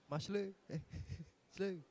Mas Le, Le.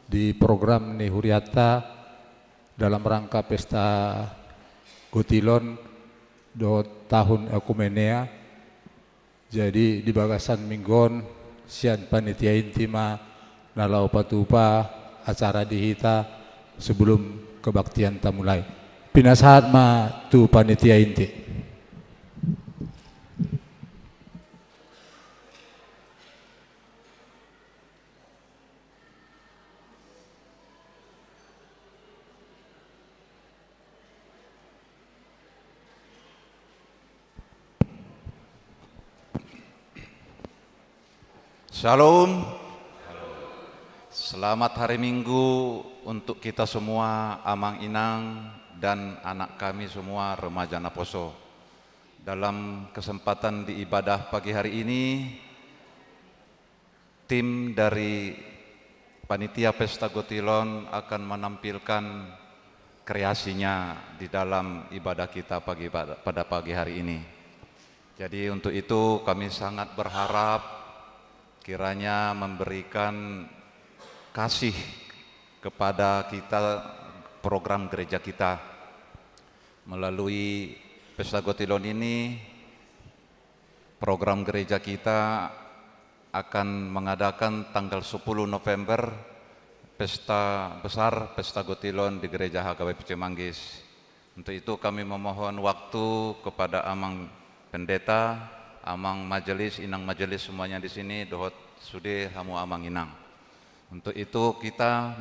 di program Nihuriata dalam rangka pesta Gotilon do tahun Ekumenea. Jadi di bagasan minggon sian panitia intima nalau patupa acara dihita sebelum kebaktian tamulai. Pinasahat ma tu panitia inti. Shalom. Selamat hari Minggu untuk kita semua, Amang Inang dan anak kami semua remaja Naposo. Dalam kesempatan di ibadah pagi hari ini, tim dari Panitia Pesta Gotilon akan menampilkan kreasinya di dalam ibadah kita pada pagi hari ini. Jadi untuk itu kami sangat berharap kiranya memberikan kasih kepada kita, program gereja kita. Melalui Pesta Gotilon ini, program gereja kita akan mengadakan tanggal 10 November pesta besar, Pesta Gotilon di Gereja HKBP Cimanggis. Untuk itu kami memohon waktu kepada Amang Pendeta, Amang Majelis, Inang Majelis semuanya di sini, dohot sude hamu Amang Inang. Untuk itu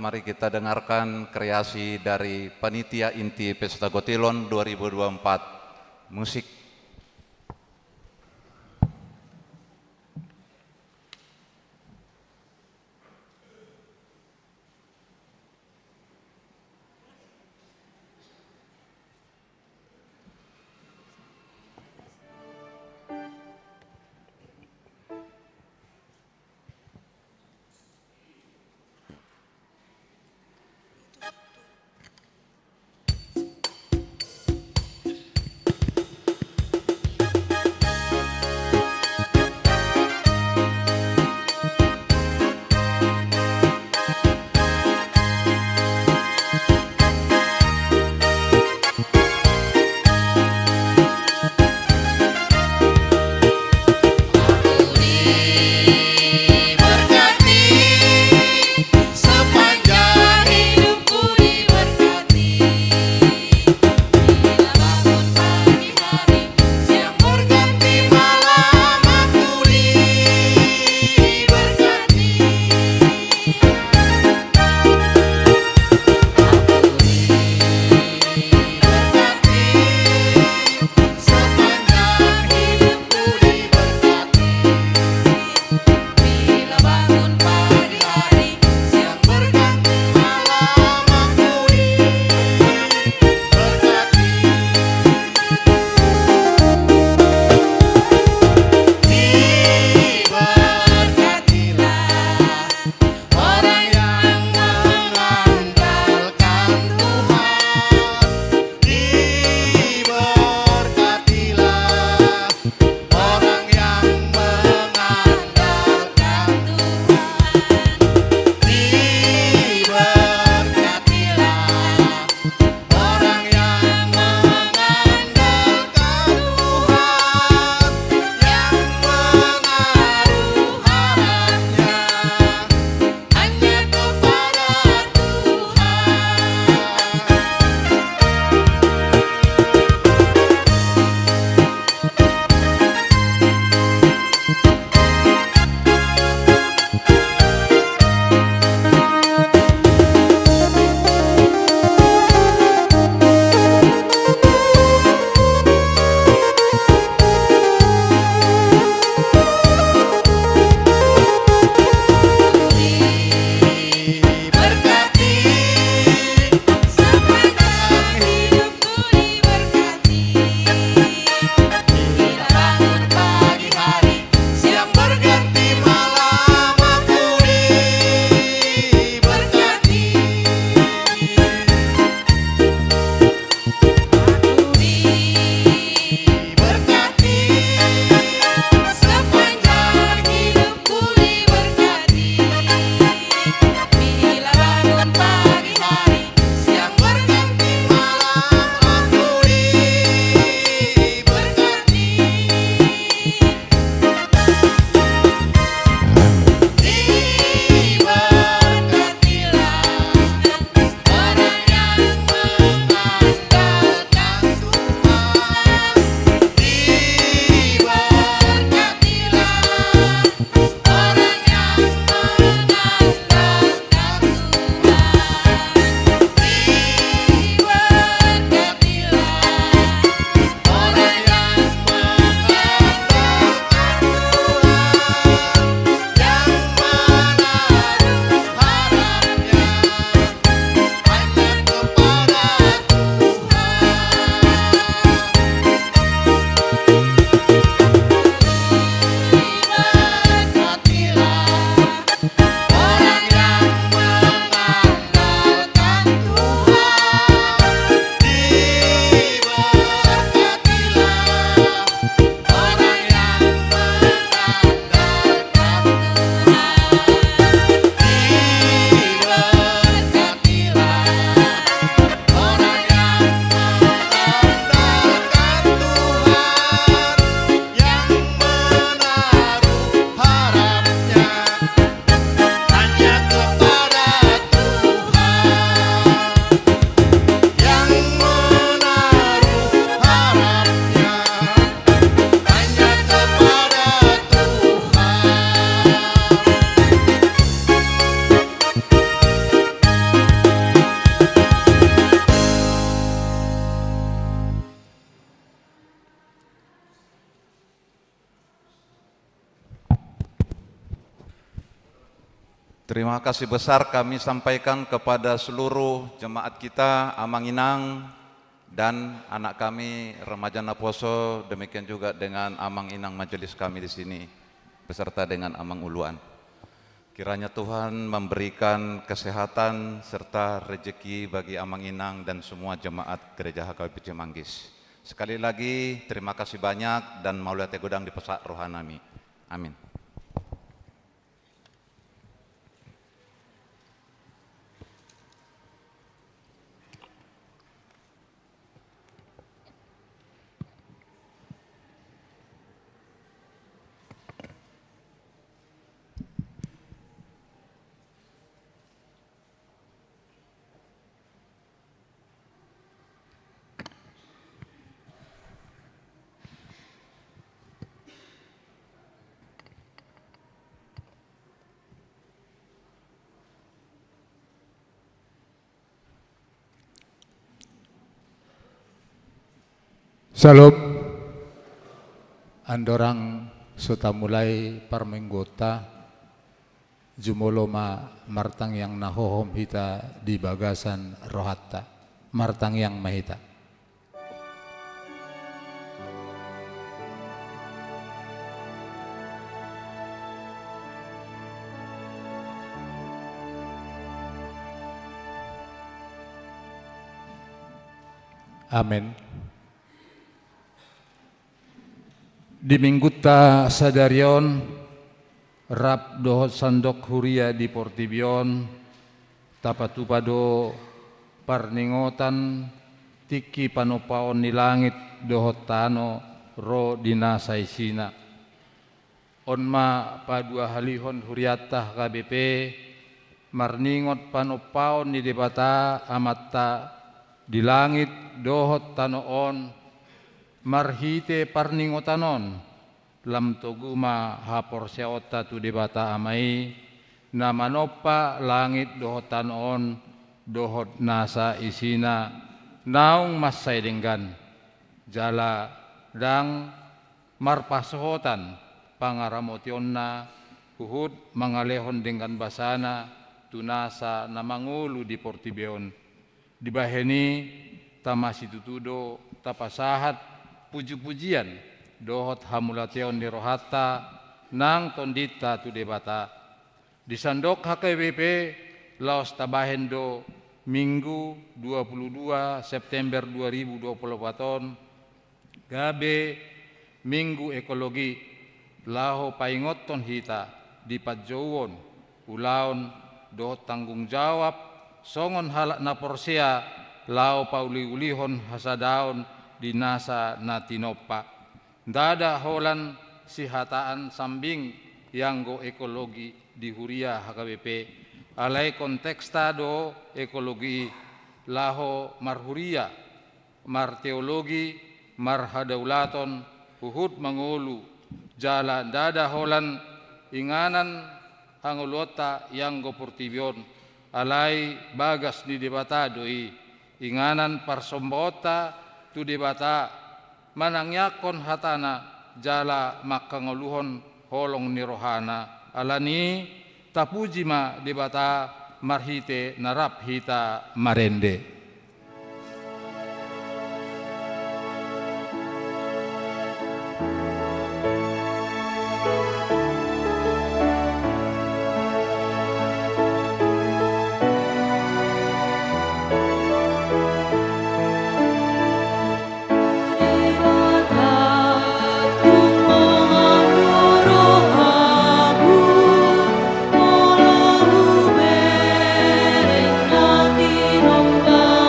mari kita dengarkan kreasi dari Panitia Inti Pesta Gotilon 2024, musik. Terima kasih besar kami sampaikan kepada seluruh jemaat kita Amang-Inang dan anak kami remaja Naposo, demikian juga dengan Amang-Inang majelis kami di sini beserta dengan Amang Uluan. Kiranya Tuhan memberikan kesehatan serta rezeki bagi Amang-Inang dan semua jemaat Gereja HKBP Cimanggis. Sekali lagi terima kasih banyak dan Maulaya Tegodang dipesak rohanami. Amin. Salam. Andorang suta mulai parmenggota jumoloma martang yang nahohom hita di bagasan rohatta martang yang mahita. Amin. Di mingguta sadarion rap dohot sandok huria di Portibion tapatupado parningotan tiki panopaon ni langit dohot tano ro dinasa isina onma padua halihon huriatah KBP marningot panopaon ni debata amatta di langit dohot tanoon marhite parningotanon lam toguma hapor seota tu debata amai na manopa langit dohotan on dohot nasa isina naung masai denggan jala dang marpasohotan pangaramotionna uhud mangalehon dengan basana tunasa na mangulu di Portibion dibaheni tamasi tutudo tapasahat puji-pujian dohot hamulateon di rohata nang tondita tu debata di sandok HKBP laos tabahendo Minggu 22 September 2024 gabe Minggu Ekologi laho paingoton hita di Padjowon ulaon dohot tanggung jawab songon halak na porsia lao pauli-ulihon hasadaon di nasa natinopa dada holan sihataan sambing yanggo ekologi di huria HKBP alai konteksta do ekologi laho marhuria mar teologi mar hadaulaton uhud mangolu jala dada holan inganan hangolota yanggo Portibion alai bagas di debata doi inganan parsombota tu debata manangyakon hatana jala makangoluhon holong nirohana alani tapujima debata marhite narap hita marende. Nomba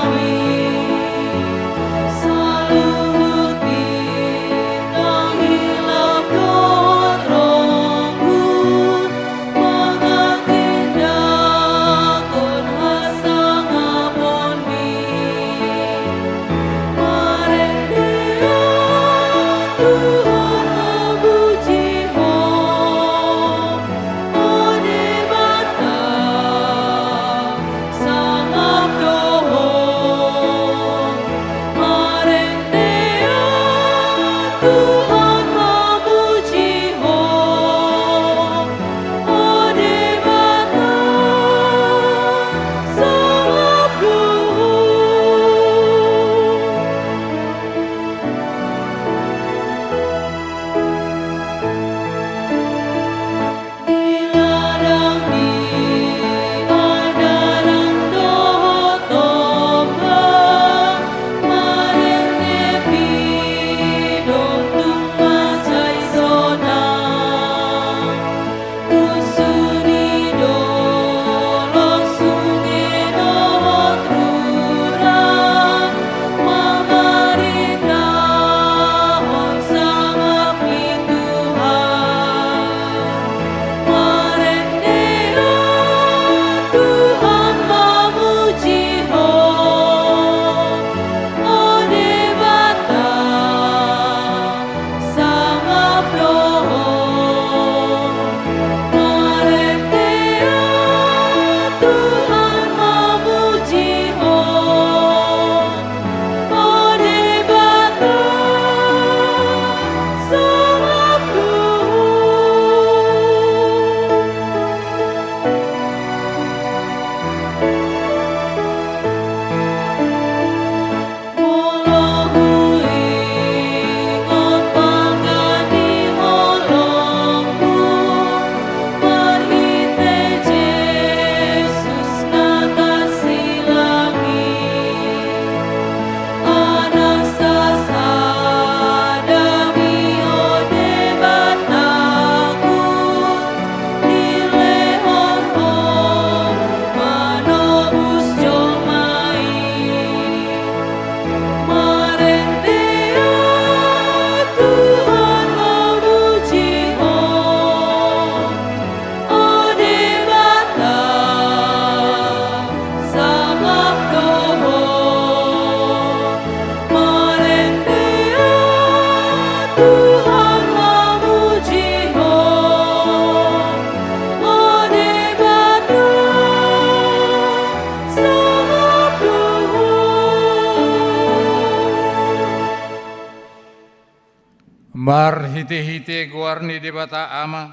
Marhite-hite goarni debata ama,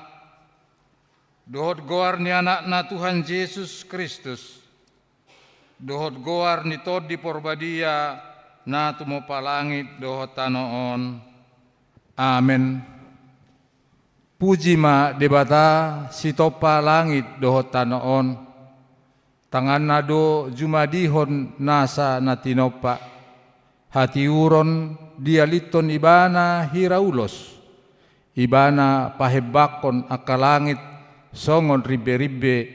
dohot goarni anakna Tuhan Yesus Kristus, dohot goarni tod di porbadia na tumo palangit dohot tanoon. Amen. Puji ma debata sitopa langit dohot tanoon, tangan nado jumadihon nasa natinopa, hati uron dialiton ibana hiraulos, ibana pahebakon akalangit songon ribe-ribe,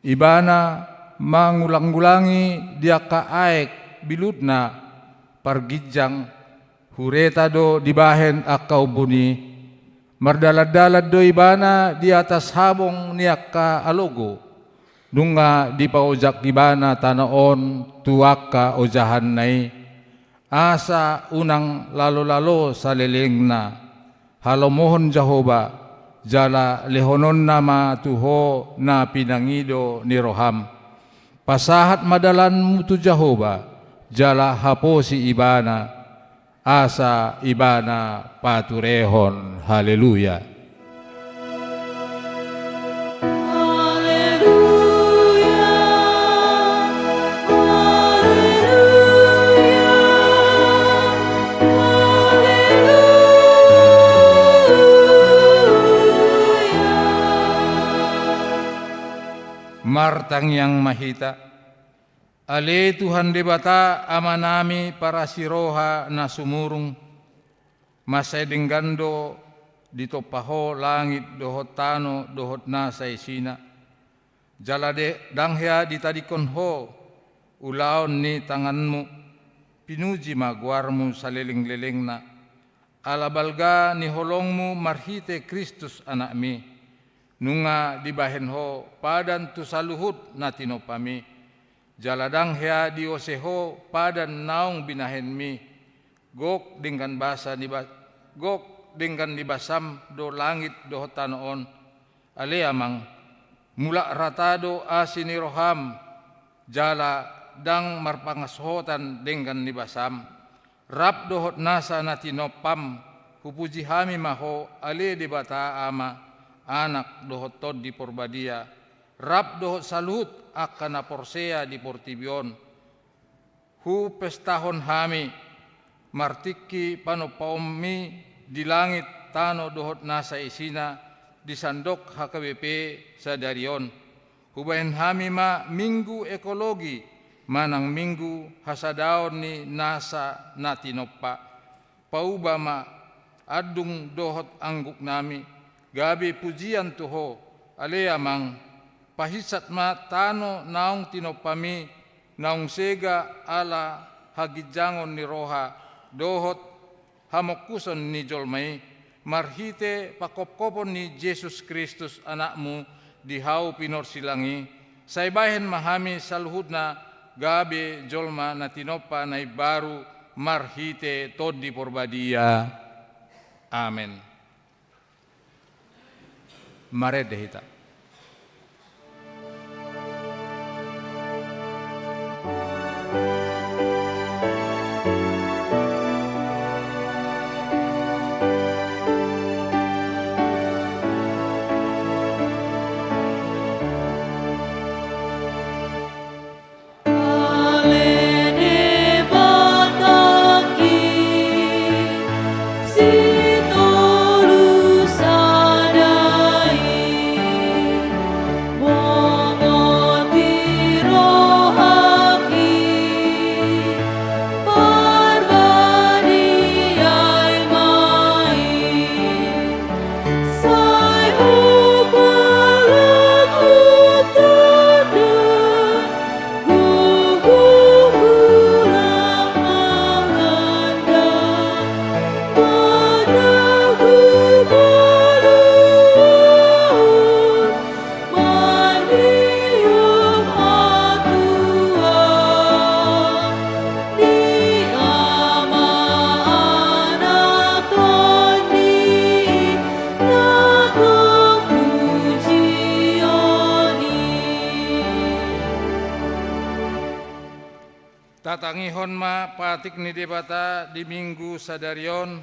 ibana mangulang-ulangi diaka aek bilutna pargijang hureta do dibahen akau buni, mardalad-dalad do ibana di atas habong niaka alogo, nunga di paojak ibana tanaon tuaka ojahan nai, asa unang lalo-lalo sa lelengna, halomohon Jehova, jala lehonon nama tuho na pinangido ni roham, pasahat madalan mutu Jehova, jala hapo si ibana, asa ibana paturehon. Haleluya. Martang yang mahita, ale Tuhan debata amanami para siroha na sumurung, masay denggando dito paho langit dohot tano dohot nasa isina, jalade danghya ditadikon ho ulaon ni tanganmu, pinuji magwarmu sa leling-leling na, alabalga ni holongmu marhite Kristus anak mi, nunga dibahen ho padan tu saluhut na tinopami, jaladang hea dioseho padan naong binahen mi, gok dengan basa gok dengan dibasam do langit do tanoon, ale amang mula ratado asini roham, jala dang marpangashotan dengan dibasam, rap dohot nasa na tinopam, hupuji hami maho ale debata ama, anak dohot tod di porbadia, rap dohot salut akan porsea di portibion, hu pestahon hami, martiki panopaumi di langit tano dohot nasa isina, di sandok HKBP sadarion, hubahin hami ma minggu ekologi, manang minggu hasadaon ni nasa natinopa, pauba ma adung dohot angguk nami, gabi pujian tuho, ale amang pahisat ma tano naong tinopami, naong sega ala hagijangon ni roha, dohot hamokuson ni jolmai, marhite pakopkopon ni Jesus Kristus anakmu dihau pinorsilangi, saibahen mahami saluhud na gabi jolma na tinopa na baru marhite tod di porbadia. Amen. Mare dehita. Tatangihon ma patik ni debata di minggu sadarion,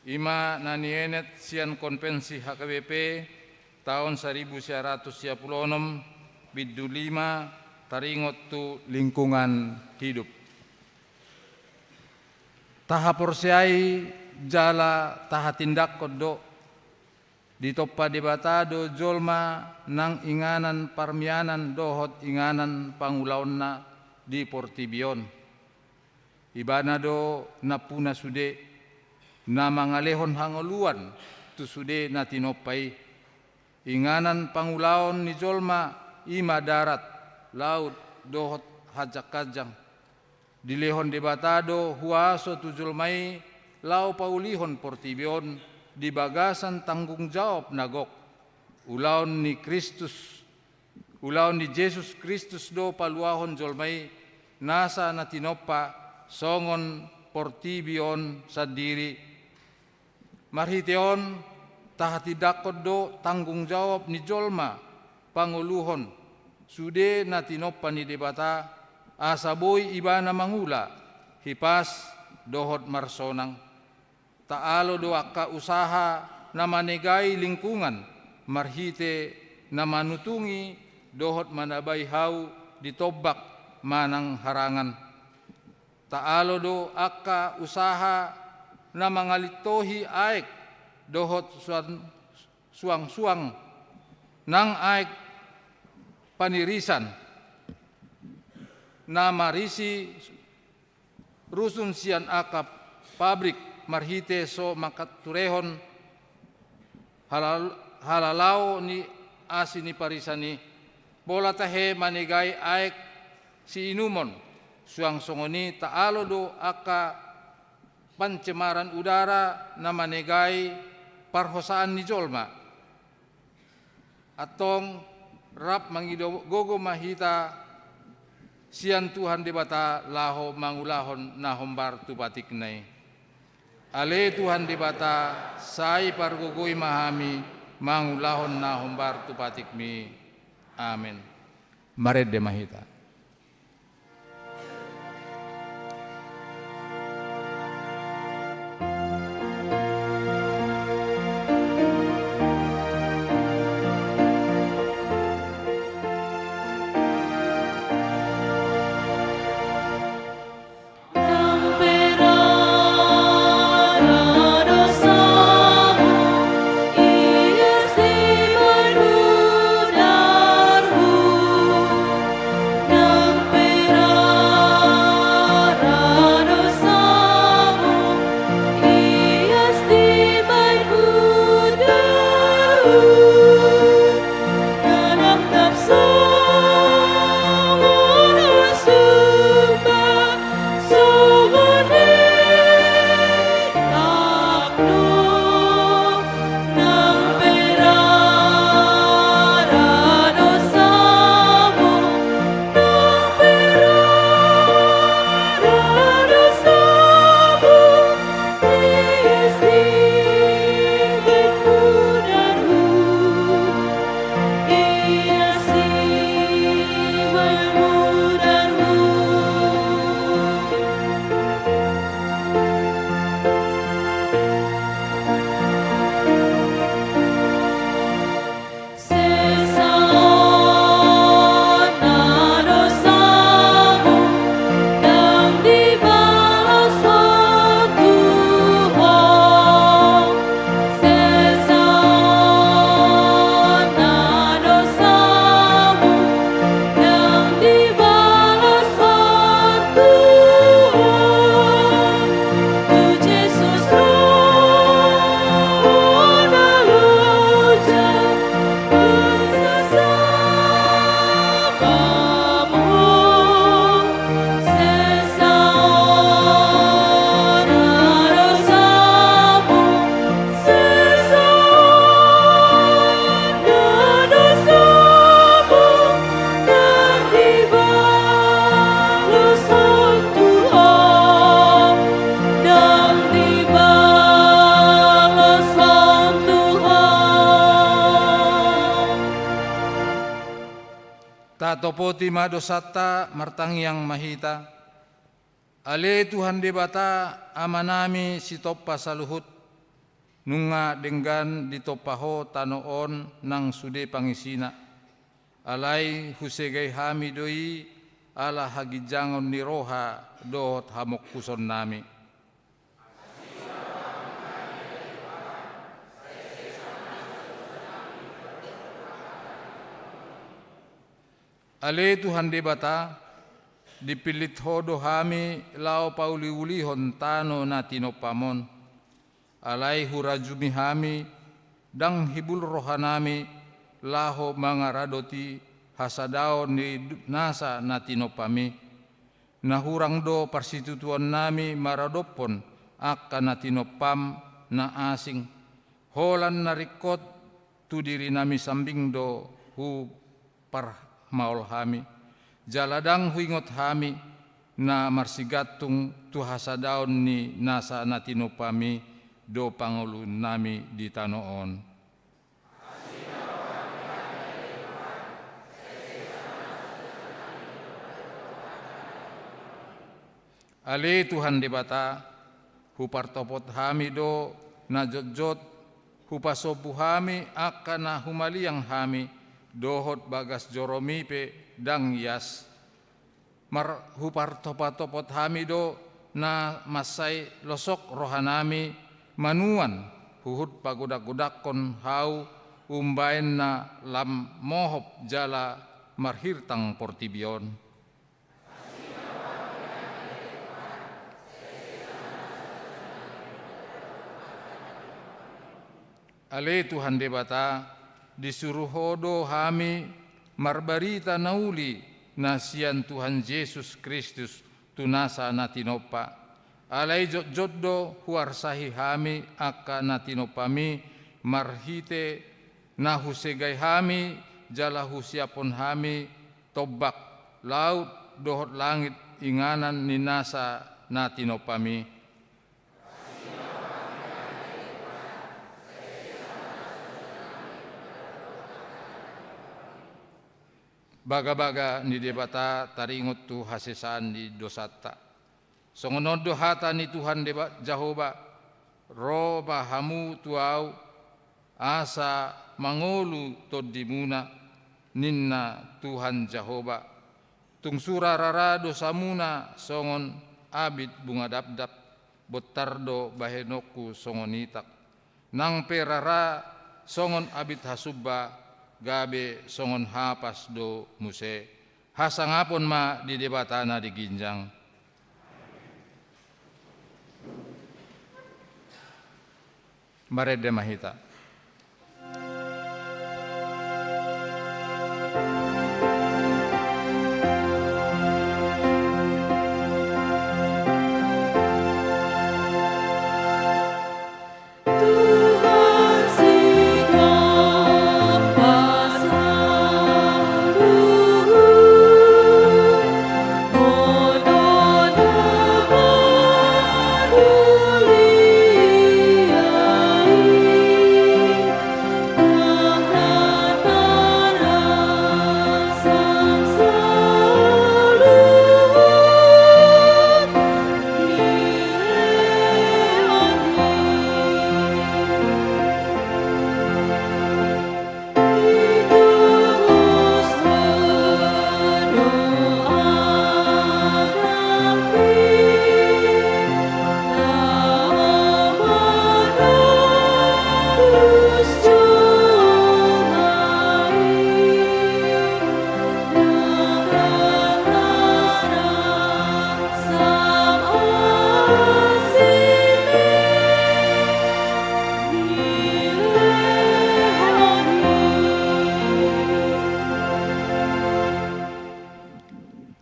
Ima nanienet sian konvensi HKBP tahun 1936 biddu 5 taringot tu lingkungan hidup. Taha porsiai jala taha tindak kodo di toppa debata do jolma nang inganan parmianan dohot inganan pangulaonna di Portibion. Ibana do napuna sude na mangalehon hangoluan tu sude na tinoppai inganan pangulaon ni jolma ima darat laut dohot hajak kajang dilehon debatado huaso tu jolmai lau paulihon Portibion di bagasan tanggung jawab nagok ulaon ni Yesus Kristus do paluahon jolmai nasa na tinoppa songon Portibion sadiri marhiteon tahati dakod do tanggung jawab ni jolma panguluhon sude na tinoppa ni debata asaboy ibana mangula hipas dohot marsonang taalo do akka usaha na manegay lingkungan marhite na manutungi dohot manabay hau ditobak manang harangan taalo do akka usaha na mangalitohi aek dohot suang-suang nang aek panirisan na marisi rusun sian akap pabrik marhite so makaturehon halalau ni asini parisani bola tahe manegay aek si inumon suang songoni taalo do aka pancemaran udara na manegay parhosaan ni jolma atong rap mangidogogo mahita sian Tuhan debata laho mangulahon na hombar tu batik nai. Ale Tuhan debata sai pargogoi mahami mangulahon na hombar tu batik mi. Amin. Mared de mahita. Tatopoti madosata martang yang mahita. Ale Tuhan debata amanami sitoppa saluhut nunga denggan ditopaho tanoon nang sude pangisina. Alai husegay hami doi ala hagijangon ni roha dohot hamok kuson nami. Ale Tuhan di bata, dipilit hodo hami lao pauliulihon tano na tinopamon. Alai hurajumi hami, dang hibul rohanami, laho mangaradoti hasadaon ni nasa na tinopami. Nahurang do parsitutuan nami maradopon akka na tinopam na asing. Holan narikot tu diri nami sambing do hu par maul hami, jaladang huingot hami na marsigatung tu hasadaon ni nasa natinopami do pangulun nami di tanoon. Ale Tuhan di bata, hupartopot hami do na jot-jot, hupasopu hami akan na humaliang hami, dohot bagas joromipe dang yas hupar topat hamido na masay losok rohanami manuan huhut pagudak-gudakon hau umbain na lam mohop jala marhirtang portibion. Ale Tuhan debata disuruh hodo hami marbarita nauli nasian Tuhan Yesus Kristus tunasa natinopa. Alai jot-jotdo huarsahi hami akka natinopami marhite nahusegay hami jala husiapon hami tobak laut dohot langit inganan ninasa natinopami. Baga-baga ni debata taringot tu hasesaan di dosata. Songonod dohata ni Tuhan deba Jahoba roba hamu tuau asa mangolu todimuna ninna Tuhan Jahoba. Tungsura rara dosamuna songon abid bunga dabdab botardo bahenoku songonitak. Nang perara songon abid hasubba gabe songon hapas do muse hasangapon ma di debatana di ginjang. Marede mahita.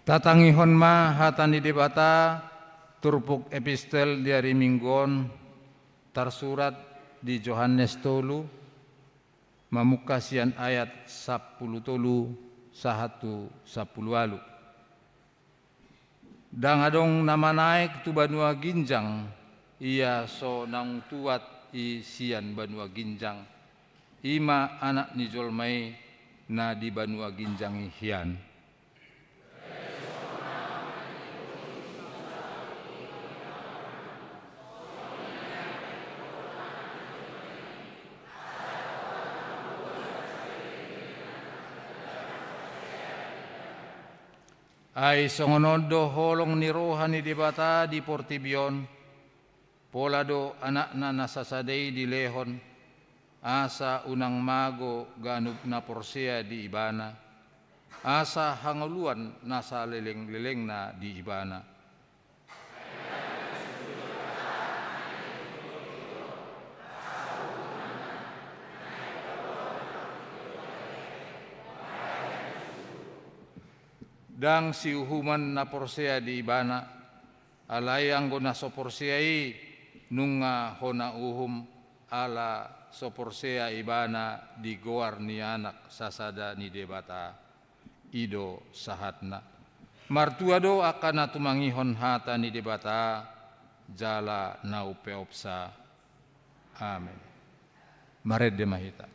Tatangihon ma hatan di debata turpuk epistel diari minggon tersurat di Yohanes tolu mamukasian ayat 10 tolu 1:10. Dang adong nama naik tu banua ginjang ia so nang tuat i sian banua ginjang ima anak ni jolmai na di banua ginjang hian. Ay songonondo holong ni roha ni debata di Portibion, polado anak na nasasaday di lehon, asa unang mago ganub na porsia di ibana, asa hanguluan nasa leleng-leleng na di ibana. Dang si uhuman na porsia di ibana, alay anggo na so porsiai nunga hona uhum ala so porsia ibana di goar ni anak sasada ni debata ido sahatna. Martuado akan natumangihon hata ni debata jala naupeopsa. Amin. Mared de mahita.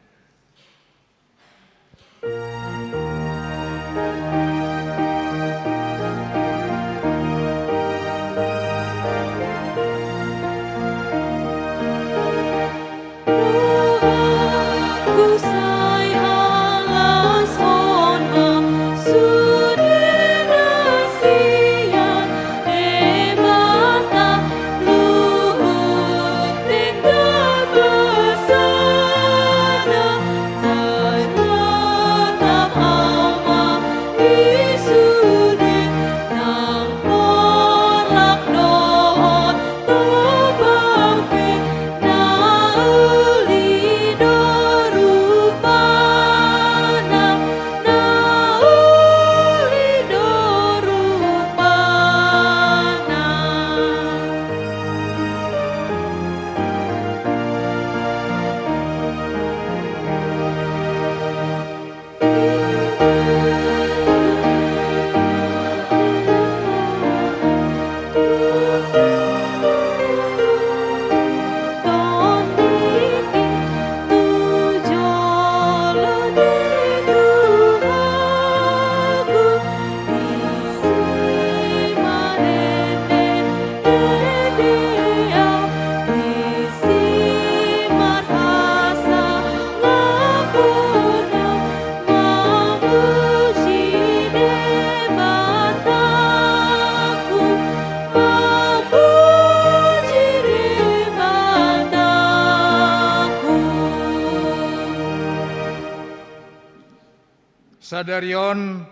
Sadarion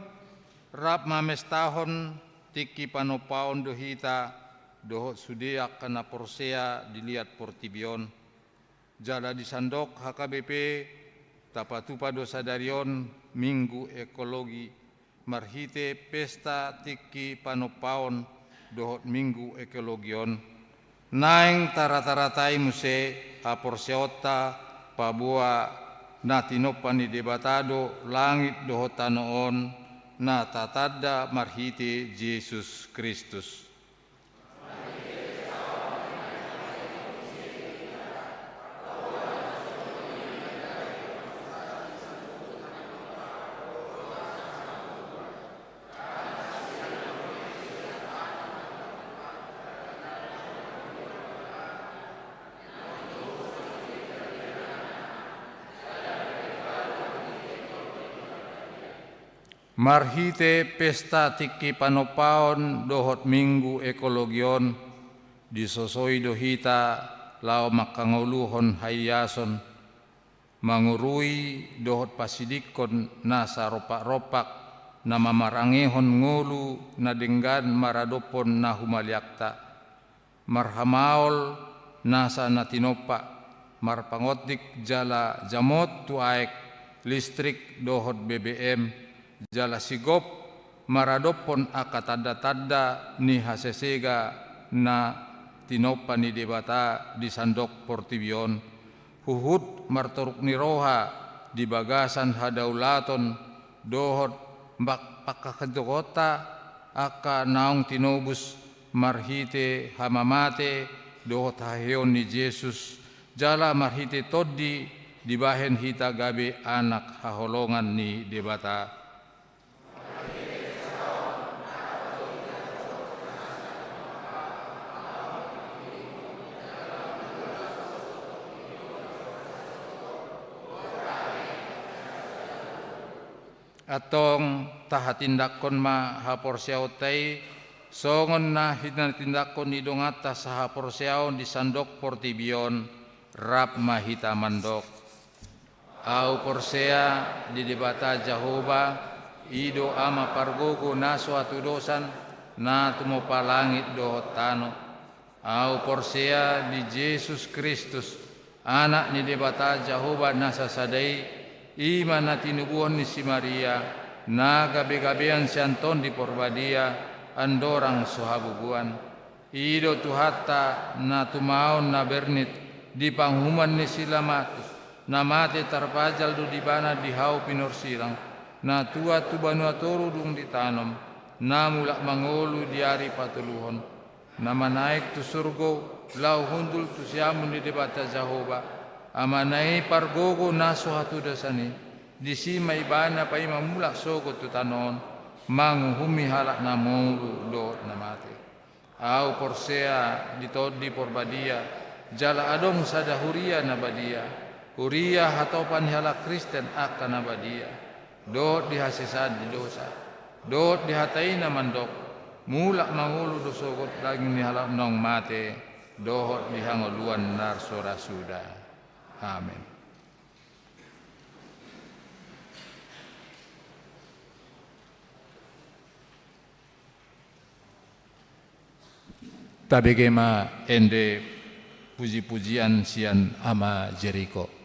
rap mames tahun tiki panopaon dohita dohot sudiak kana porsea dilihat Portibion jala disandok HKBP tapatupa do sadarion minggu ekologi marhite pesta tiki panopaon dohot minggu ekologion naing tarataratai muse a porseota pabua na tinopan ni debatado langit dohotanoon na tatada marhite Yesus Kristus. Marhite pesta tiki panopaon dohot minggu ekologion disosoi dohita lao makanguluhon hayason mangurui dohot pasidikon nasa ropak-ropak na mamarangehon ngulu na denggan maradopon na humaliakta marhamaol nasa natinopa marpangotik jala jamot tuaek listrik dohot BBM jala sigop maradopon akatada-tada ni hasesega na tinopa ni debata di sandok Portibion huhut martoruk ni roha di bagasan hadaulaton dohot mbak pakakadokota aka naong tinobus marhite hamamate dohot haheon ni Yesus jala marhite toddi di bahen hita gabe anak haholongan ni debata. atong tahatindakon ma haporsiaw tay songon na hinatindakon idongata sa haporsiaw di sandok portibion rap mahita mandok au porsea di debata Jehovah ido ama pargogo naso atudosan na tumopa langit do tano au porsea di Yesus Kristus anak ni debata Jehovah nasa sadai iman na tinubuhan ni si Maria na gabi-gabian si Anton di Porbadia andorang suhabubuan ido tuhata na tumaon na bernit di panghuman ni sila matus na mate tarpajal do di bana di hau pinorsilang na tua tu banua toru dung ditanom na mulak mangolu di hari patuluhon na manaik tu surgo lau hundul tu siamun di debata Jehovah amanai pargogo naso hatu dasani di sima ibana pa ima mulak sogo tu tanon manguhumi halak na molu do na mate au porsea di todi porbadia jala adong sada huria na badia Huria hatopan halak Kristen akan abadia. Dot dihasisan di dosa. Dot dihatai na mandok. Mulak mangulu dosogot lagi ni halak nong mate. Dohot dihangoluan narsora suda. Amin. Tabegema ende puji-pujian sian ama Jericho.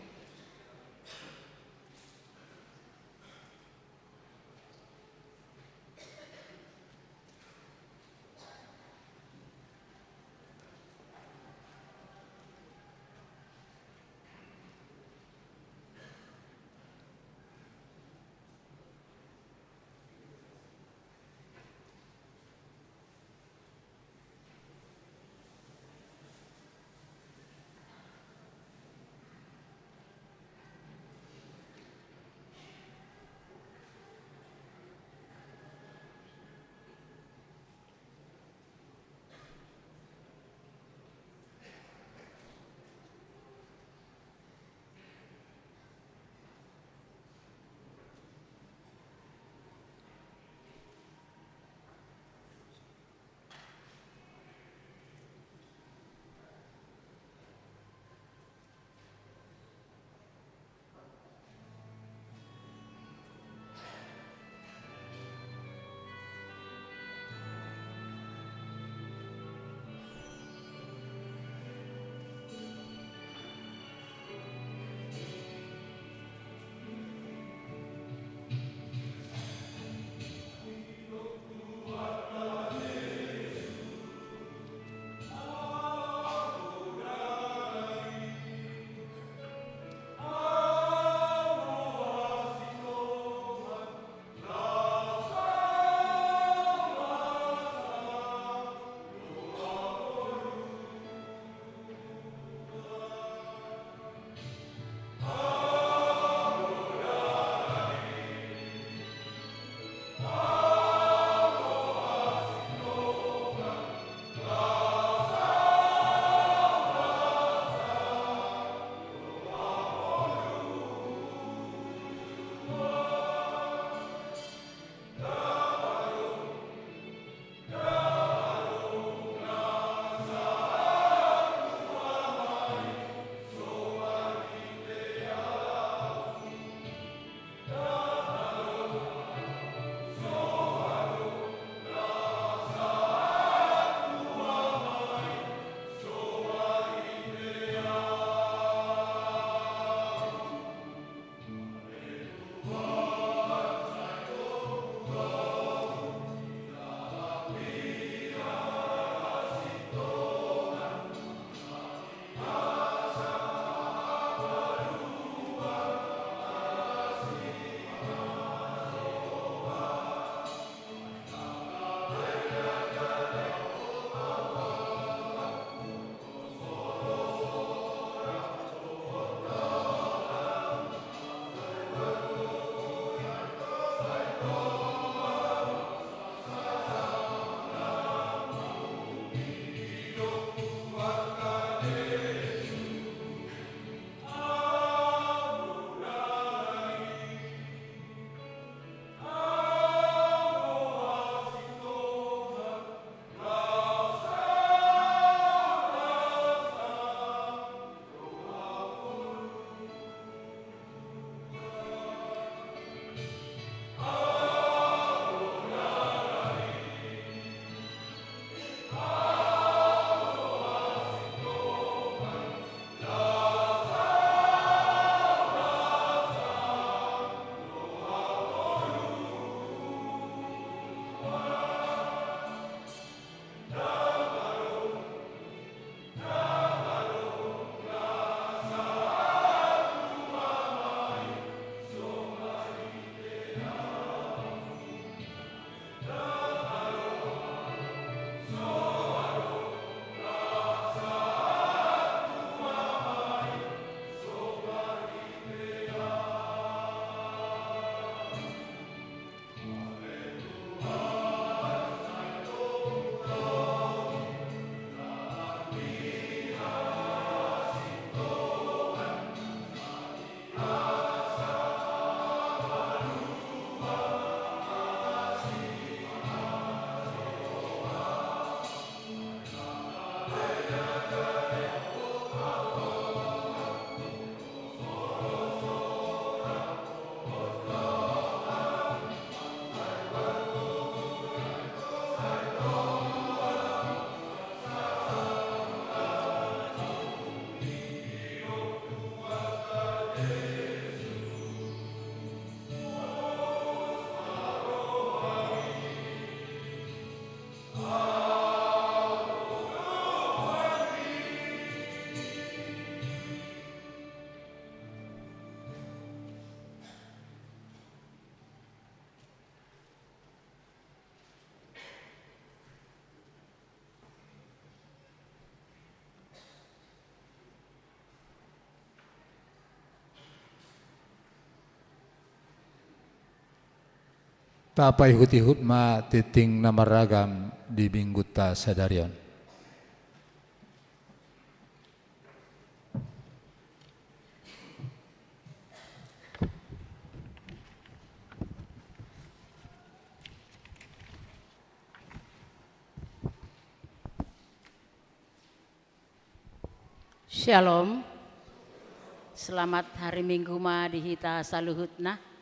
Tapai huti hutma titing namaragam di Bingguta Sadarion. Shalom. Selamat hari Minggu ma dihita saluhutna.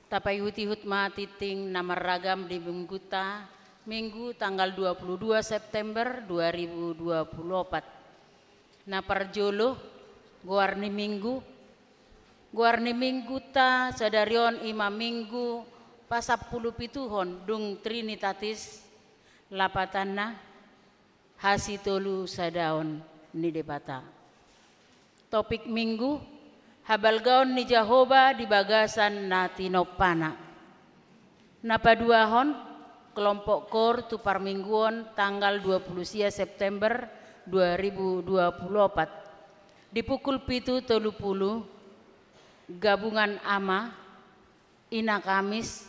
Tapai huti hutma titing namaragam di Bingguta Minggu tanggal 22 September 2024. Naparjolo guarni Minggu ta sadarion ima Minggu pasapuluh pituhon dung Trinitatis lapatanna hasitolu sadaon ni debata. Topik Minggu habalgaon ni Jehovah di bagasan na tinopana. Napaduahon kelompok kor tupar mingguon tanggal 20 September 2024. Di pukul pitu tolu puluh gabungan ama ina Kamis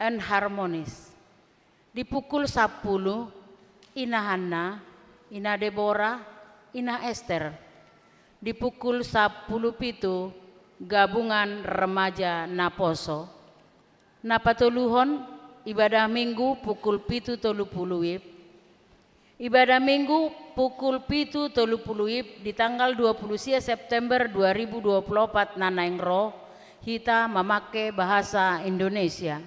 and harmonis. Di pukul 10 ina Hana, ina Deborah, ina Esther. Di pukul 10 pitu gabungan remaja Naposo. Napatuluhon ibadah minggu pukul pitu tolu puluh. Ibadah minggu pukul pitu tolu puluh di tanggal 20 September 2024 nanaingro kita memakai bahasa Indonesia.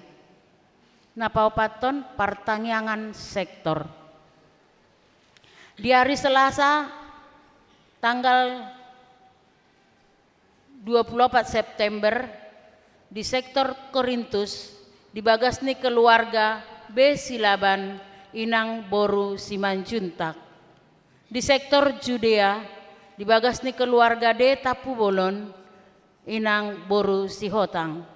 Napaupaton pertanyaan sektor. Di hari Selasa tanggal 24 September di sektor Korintus di bagasni keluarga B Silaban inang boru Simanjuntak. Di sektor Judea di bagasni keluarga D Tapubolon inang boru Sihotang.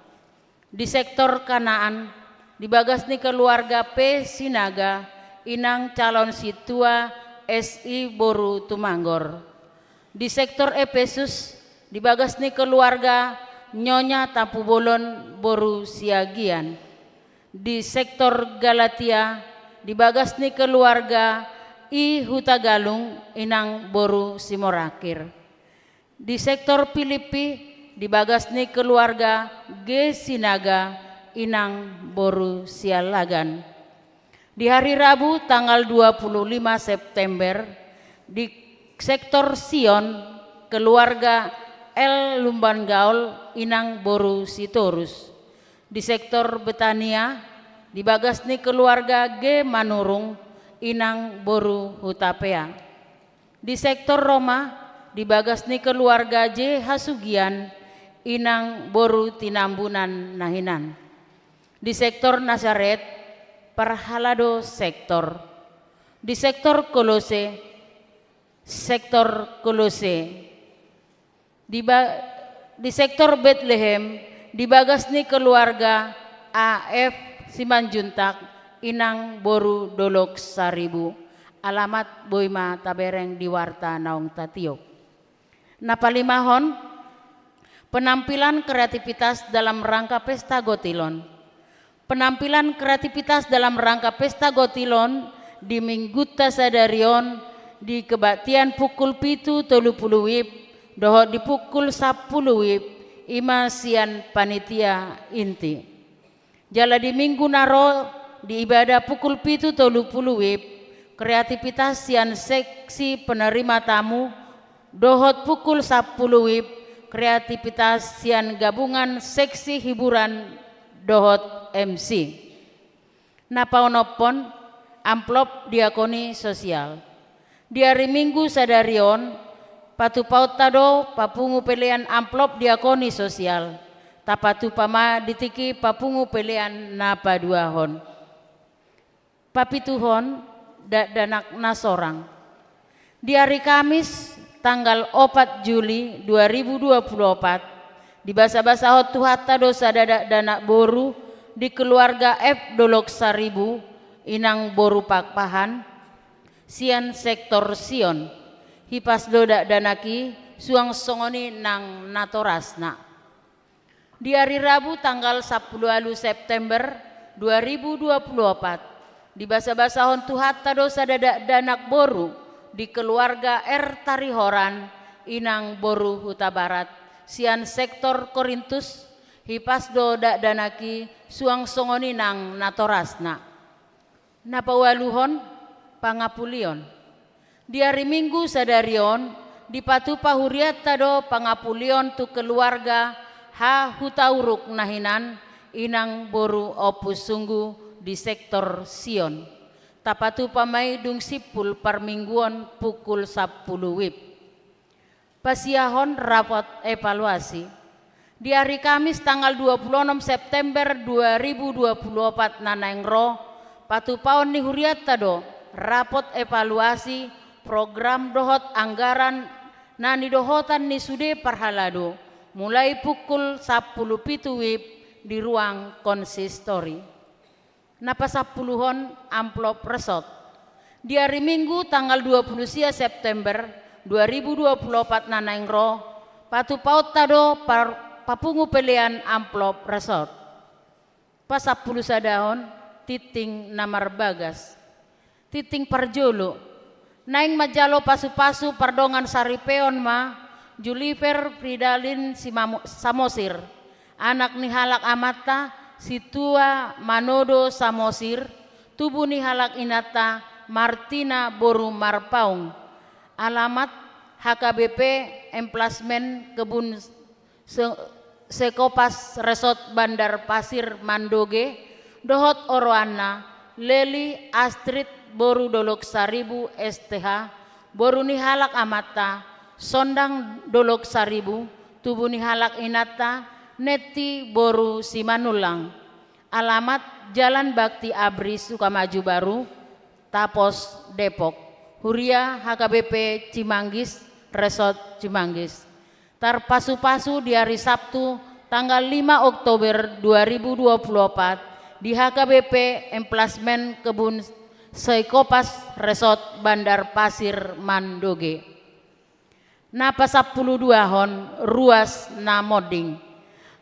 Di sektor Kanaan di bagasni keluarga P Sinaga inang calon situa SI boru Tumanggor. Di sektor Efesus di bagasni keluarga Nyonya Tapubolon boru Siagian. Di sektor Galatia di bagasni keluarga I Hutagalung inang boru Simorakir. Di sektor Filipi di bagasni keluarga G Sinaga inang boru Sialagan. Di hari Rabu tanggal 25 September di sektor Sion keluarga L Lumban Gaul inang boru Sitorus. Di sektor Betania di bagasni keluarga G Manurung inang boru Hutapea. Di sektor Roma di bagasni keluarga J Hasugian inang boru Tinambunan Nahinan. Di sektor Nazaret Parhalado sektor. Di sektor Kolose di sektor Bethlehem di bagasni keluarga AF Simanjuntak inang boru Dolok Saribu. Alamat Boima Tabereng di Warta Naung Tatiok. Napalimahon penampilan kreativitas dalam rangka Pesta Gotilon. Penampilan kreativitas dalam rangka Pesta Gotilon di Mingguta Sadarion di kebaktian pukul pitu tolu puluh dohot di pukul 10 ima sian panitia inti. Jala di minggu naro di ibadah pukul pitu tolu puluh kreativitas sian seksi penerima tamu dohot pukul 10 kreativitas sian gabungan seksi hiburan dohot MC. Napaonopon amplop diakoni sosial. Di hari Minggu Sadarion patu paut tado papungu pelean amplop diakoni sosial. Tapatu pama ditiki papungu pelean napa duahon. Papituhon danak nasorang. Di hari Kamis tanggal 4 Juli 2024 di basa-basa hot tuhatta dosa danak boru di keluarga F Dolok Saribu inang boru pakpahan sian sektor Sion hipas dodak danaki suang songoni nang natorasna. di hari Rabu tanggal 10 September 2024 di basa-basahon Tuhatta dosa danak boru di keluarga Tarihoran inang boru Huta Barat sian sektor Korintus hipasdo danaki suang songoninang natorasna napawaluhon pangapulion di hari Minggu sadarion di patupa huriatta do pangapulion tu keluarga hutauruk nahinan inang boru opus sunggu di sektor Sion tapatu pamai dung sipul parmingguan pukul 10 WIB pasiahon rapat evaluasi di hari Kamis tanggal 26 September 2024 nanaengro patupaon ni huriatta do rapot evaluasi program dohot anggaran nani dohotan ni sude parhalado mulai pukul 10 WIB di ruang konsistori. Napa 10-hon amplop resot. Di hari Minggu tanggal 20 September 2024 nanaengro patu paut tado papungu pelian amplop resot. Pas 10 sadahon titing namar bagas. Titing parjolo. Naing majalo pasu-pasu pardongan saripeon ma Julifer Fridalin Samosir. Anak ni halak amata situa Manodo Samosir, tubuh ni halak inata Martina Boru Marpaung. Alamat HKBP Emplasmen Kebun Sekopas Resort Bandar Pasir Mandoge, Dohot Oroana, Leli Astrid Boru Dolok Saribu STH, Boru ni halak amata, Sondang Dolok Saribu, tubuh ni halak inata Neti Boru Simanulang. Alamat Jalan Bakti Abri Sukamaju Baru, Tapos Depok. Huria HKBP Cimanggis, Resort Cimanggis. Terpasu-pasu di hari Sabtu tanggal 5 Oktober 2024 di HKBP Emplasmen Kebun Sekopas Resort Bandar Pasir Mandoge. Napa 12 hon ruas namoding.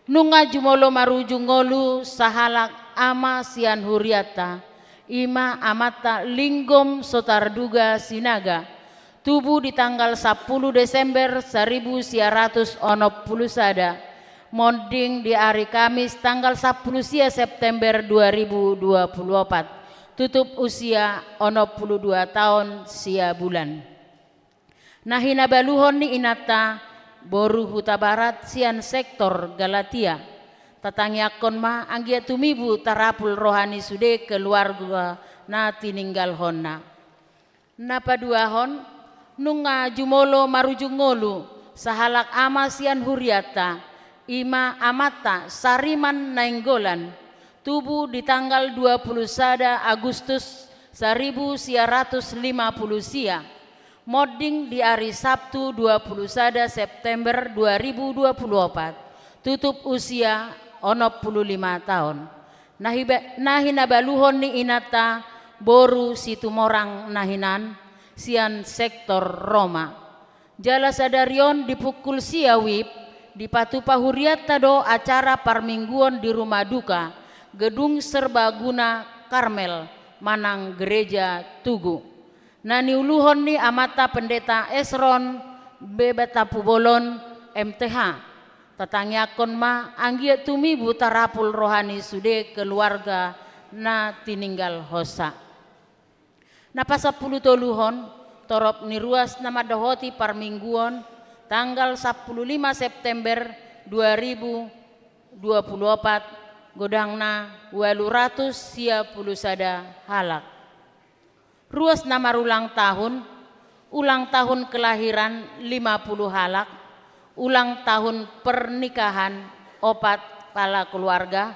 Nunga jumolo marujung ngolu sahalak ama sian huriata ima amata linggom sotarduga sinaga tubuh di tanggal 10 Desember 1900 sada monding di hari Kamis tanggal 10 September 2024 tutup usia 22 tahun sia bulan. Nahina baluhon ni inata Boru Huta Barat sian sektor Galatia. Tatangyakon ma anggia tumibu tarapul rohani sude keluarga na tininggal honna. Napa dua hon nunga jumolo marujung ngolu sahalak ama sian huriata ima amata sariman nainggolan tubuh di tanggal 20 Agustus 1950 sia. Modding di hari Sabtu 21 September 2024 tutup usia 65 tahun. Nahina baluhon ni inata Boru Situmorang nahinan sian sektor Roma. Jala sadarion dipukul siawip di patupa huriata do acara parmingguan di rumah duka gedung serbaguna Karmel Manang Gereja Tugu. Nani uluhon ni amata pendeta Esron Bebetapubolon MTH. Tatangyakon ma anggia tumibu tarapul rohani sude keluarga na tininggal hosa. Napa 10 toluhon torop ni ruas nama dohoti parmingguan tanggal 15 September 2024 godangna 800 sia puluh sada halak. Ruas nama ulang tahun kelahiran 50 halak, ulang tahun pernikahan opat pala keluarga,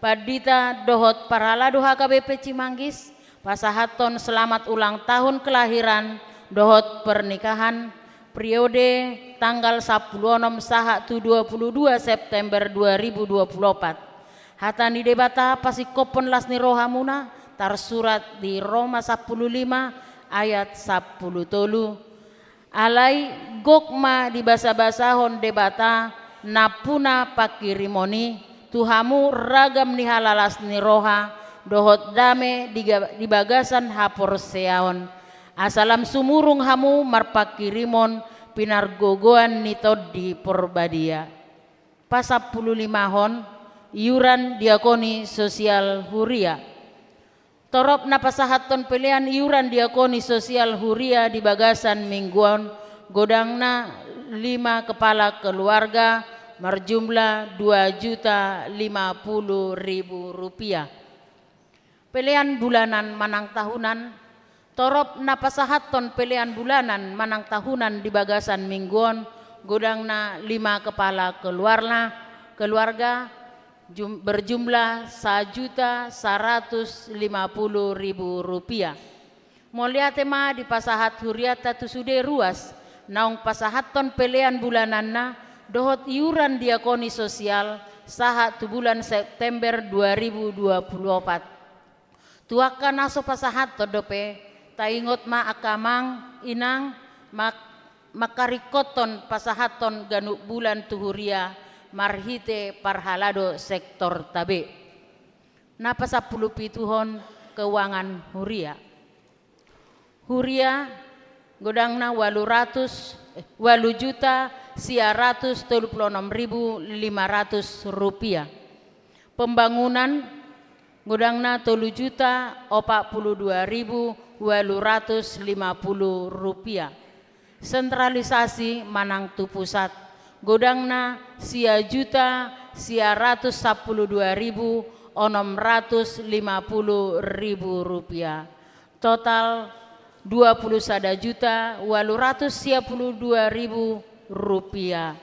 padita dohot paralado HKBP Cimanggis, pasahaton selamat ulang tahun kelahiran dohot pernikahan, periode tanggal 16 saha 22 September 2024. Hatani debata pasikopon lasni rohamuna, tersurat di Roma 15 ayat 10 tolu alai gokma di basa-basahon debata napuna pakirimoni tuhamu ragam ni halalas ni roha dohot dame di bagasan hapor seaon asalam sumurung hamu marpakirimon pinargogoan nito di porbadia pasap 15 hon iuran diakoni sosial huria torop napasahaton pilihan iuran diakoni sosial huria di bagasan mingguan godangna 5 kepala keluarga berjumlah 2.050.000 rupiah. Pilihan bulanan manang tahunan torop napasahaton pilihan bulanan manang tahunan di bagasan mingguan godangna 5 kepala keluarga berjumlah 1.150.000 rupiah. Moliate ma di pasahat huriata tu sude ruas naung pasahaton pilihan bulananna dohot iuran diakoni sosial saha tu bulan September 2024. Tuaka naso pasahat todope taingot ma akamang inang makarikoton pasahaton ganuk bulan tuhuria marhite parhalado sektor tabe. Napa 10 pituhon keuangan huria. Huria godangna 8.136.500 rupiah. Pembangunan godangna 3.042.850 rupiah. Sentralisasi manang tu pusat godangna 1.112.650 rupiah. Total 21.852.000 rupiah.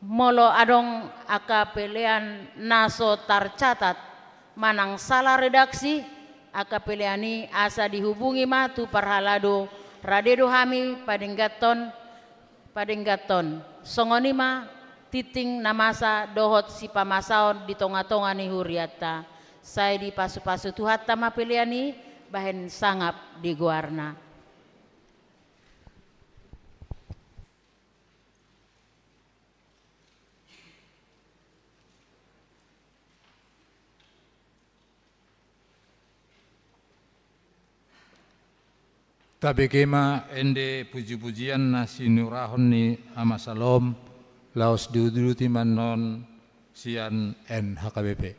Molo adong aka pelean naso tercatat manang salah redaksi aka peleani asa dihubungi matu parhalado radedo hami padenggaton songonima titing namasa dohot si pamasaon di tonga-tonga ni huriata saya di pasu-pasu tuhat tama peleani bahen sangap di guarna. Tabe kema ende puji-pujian nasi nurahon ni amasalom laos diuduti manon sian NHKBP.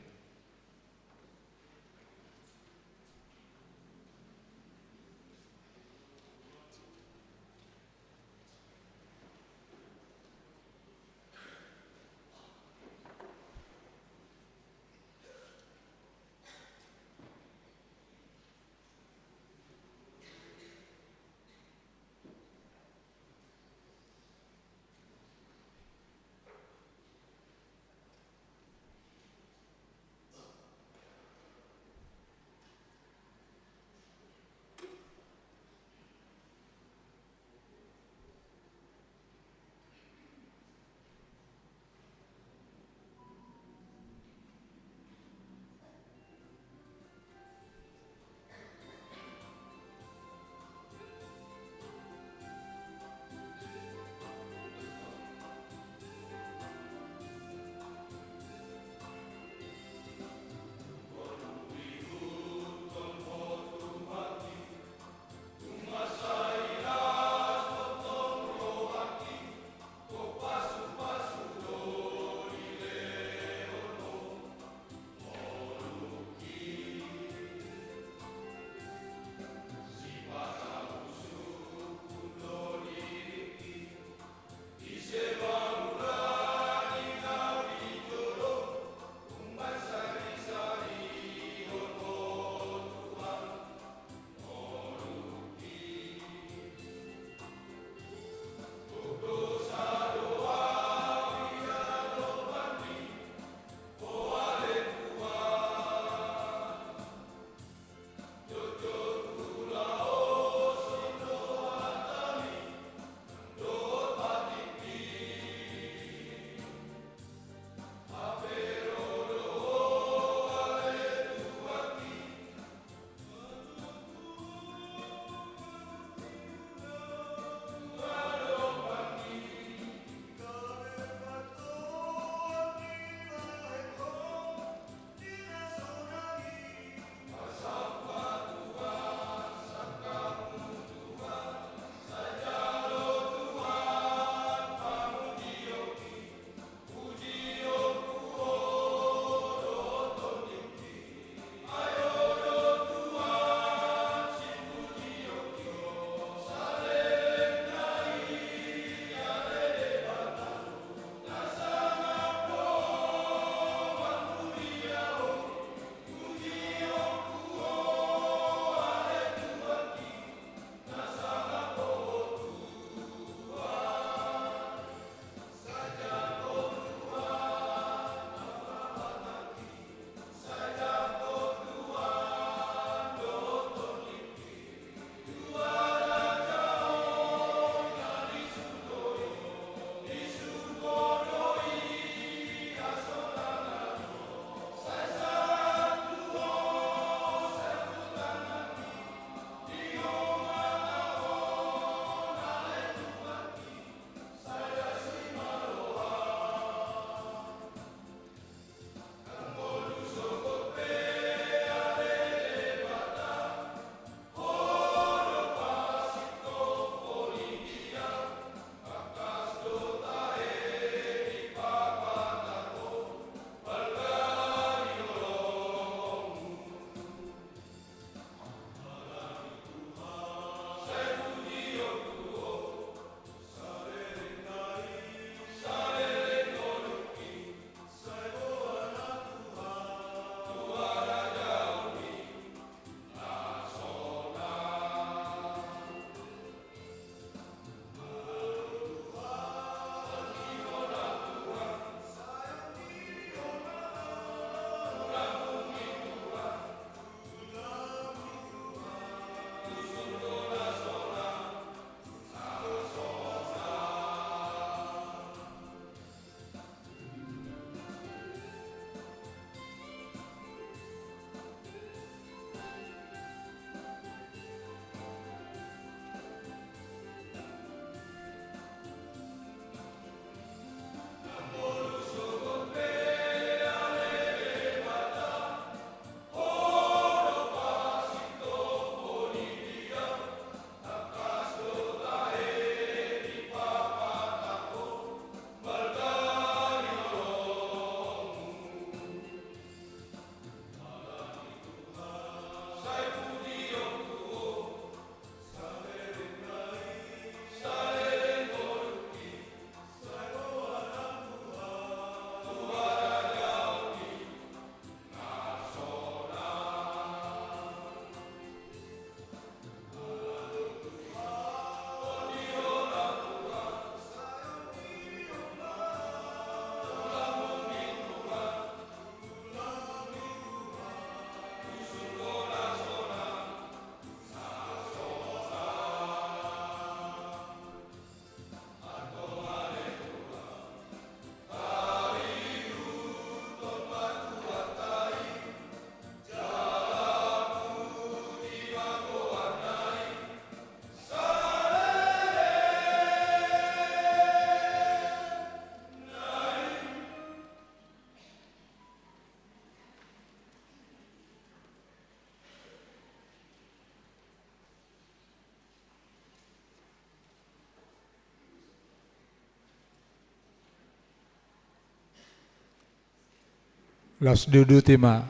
Las Dudutima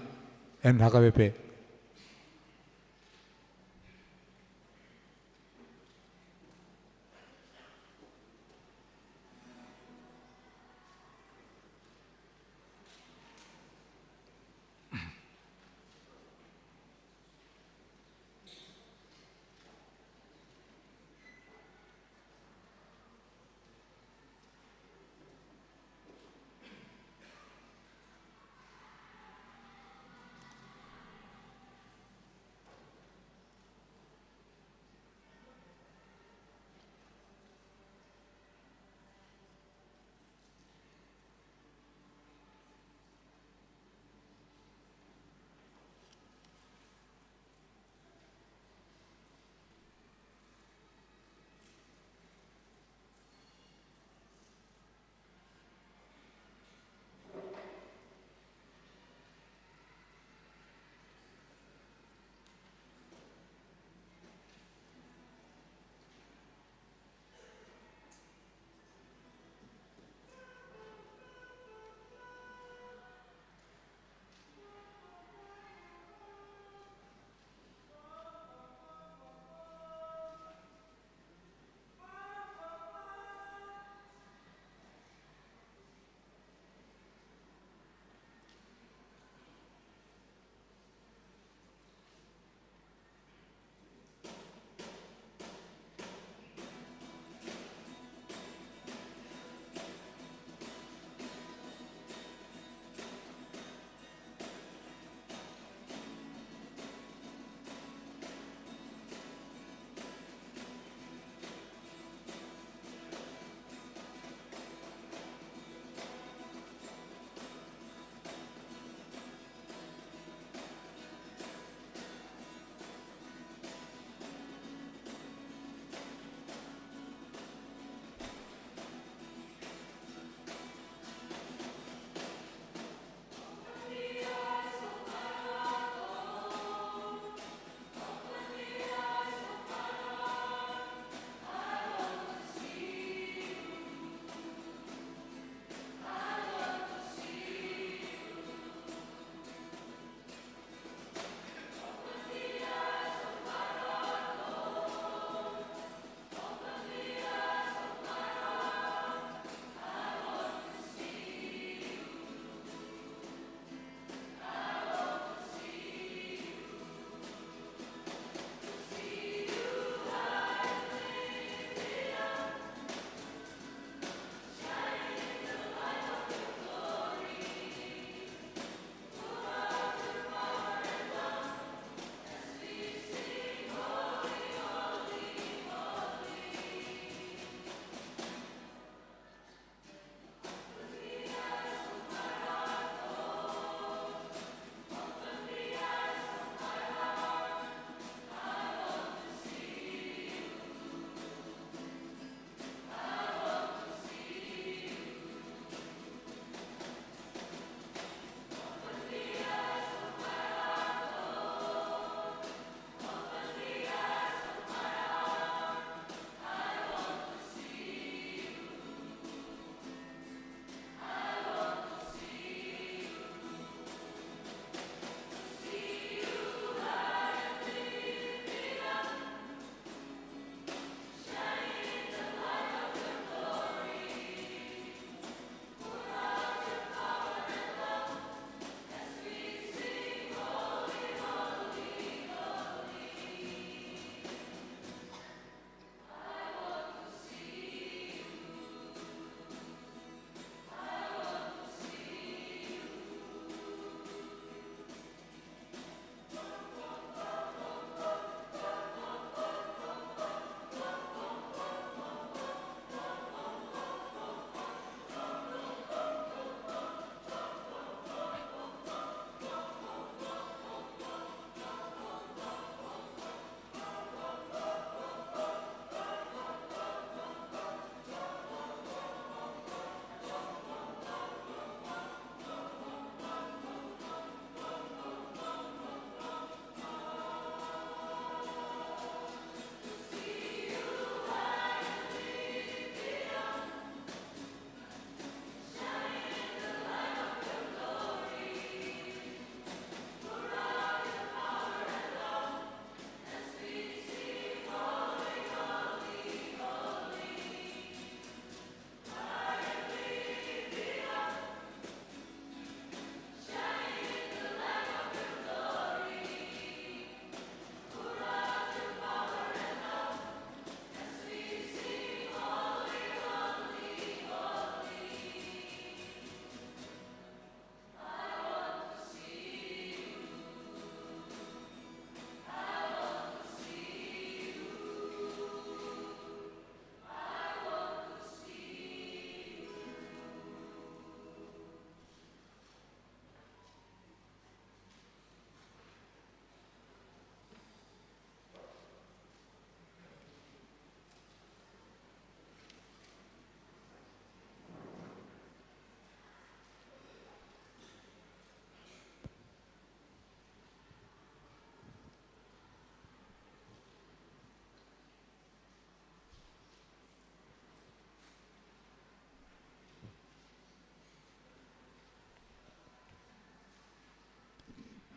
NHKBP.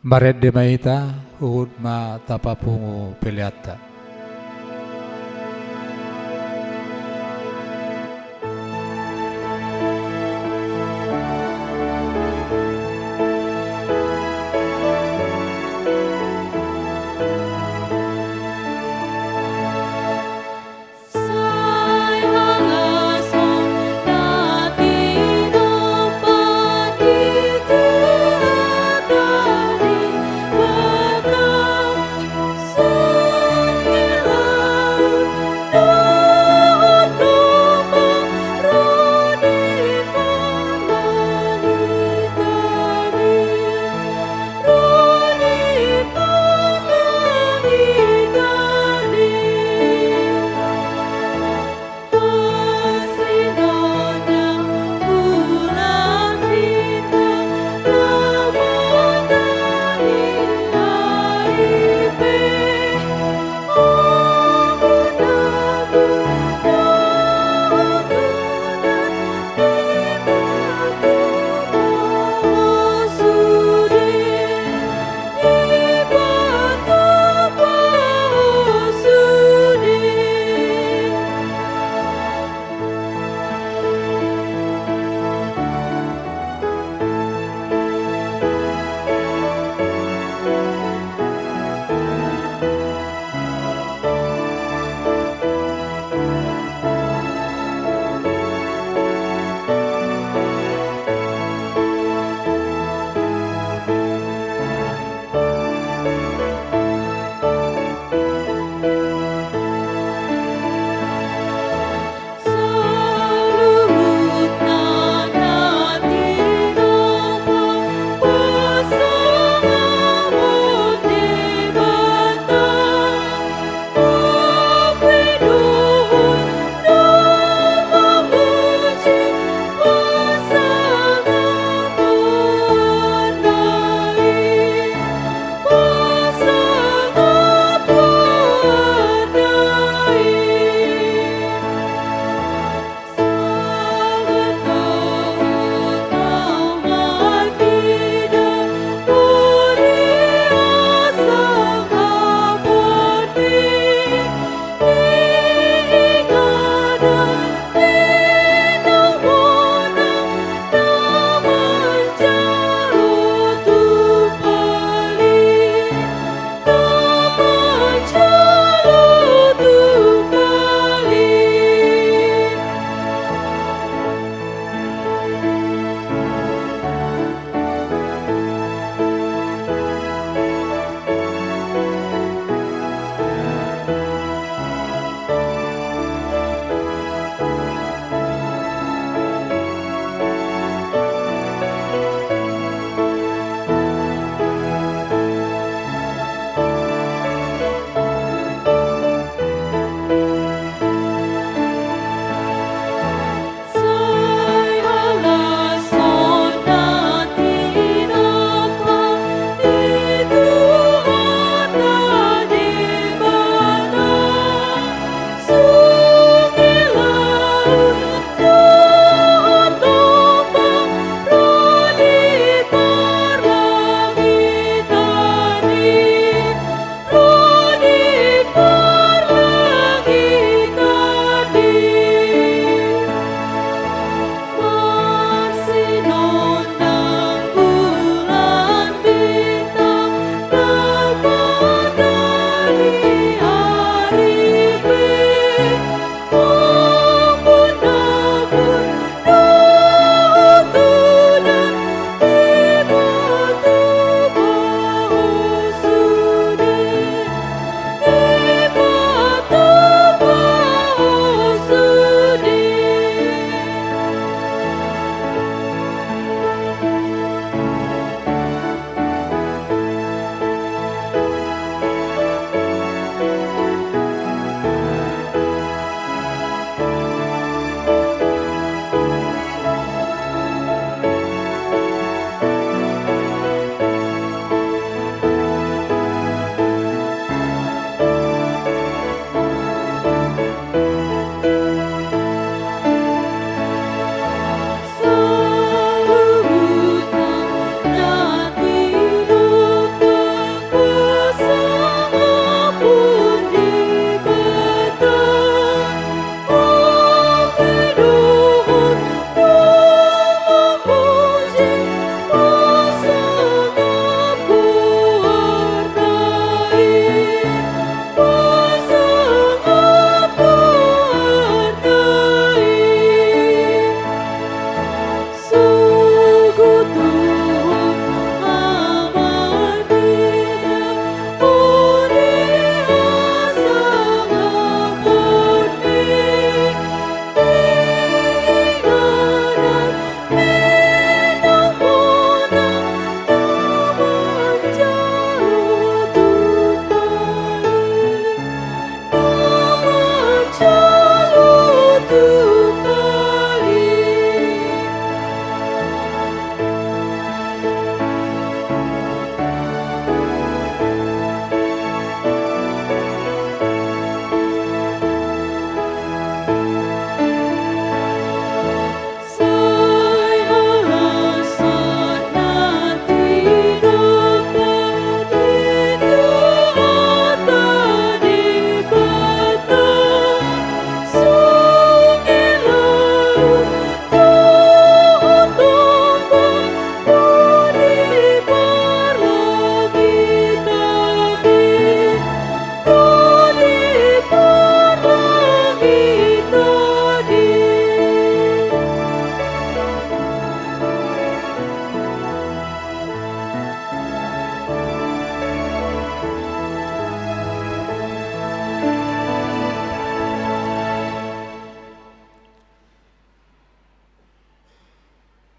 Baret de maita, uhud ma tapapungu peliata. Sang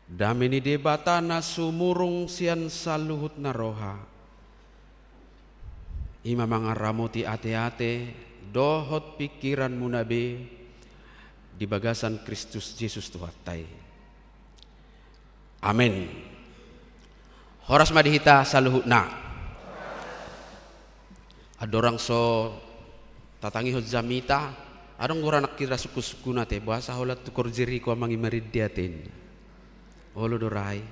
Damini debata na sumurung sian saluhut na roha. Ima mga ramuti ate-ate, dohot pikiran munabe, di bagasan Kristus Yesus Tuhatay. Amin. Horas madihita saluhut na. Adorang so tatangihot zamita, adong gura nakira suku-suku nate, bahasa holat tukor jiri ko amangi meridyatin. Olo dorai.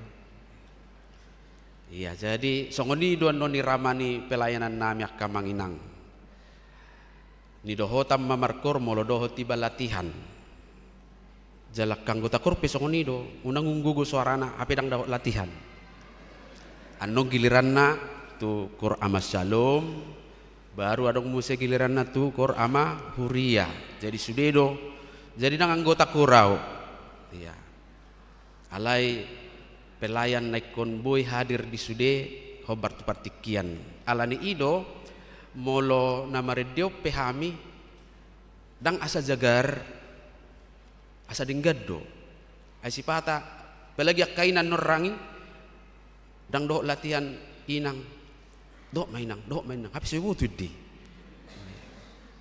Iya, jadi songoni doan noni ramani pelayanan nami akka manginang. Ni dohotam mamarkor molo doho tiba latihan. Jalak kanggota korpe songoni do, unang unggugo suarana apedang daw latihan. Ano giliran na tu kor ama shalom, baru adong muse giliran na tu kor ama huria. Jadi sudedo, jadi nang anggota kurau. Iya. Alai pelayan naik konboy hadir di sude hobar partikian. Alani ido molo namaredio pehami dang asa jagar asa dinggaddo. Ay sipata pelagi kainan norangi dang do latihan inang do mainang habis ibutud di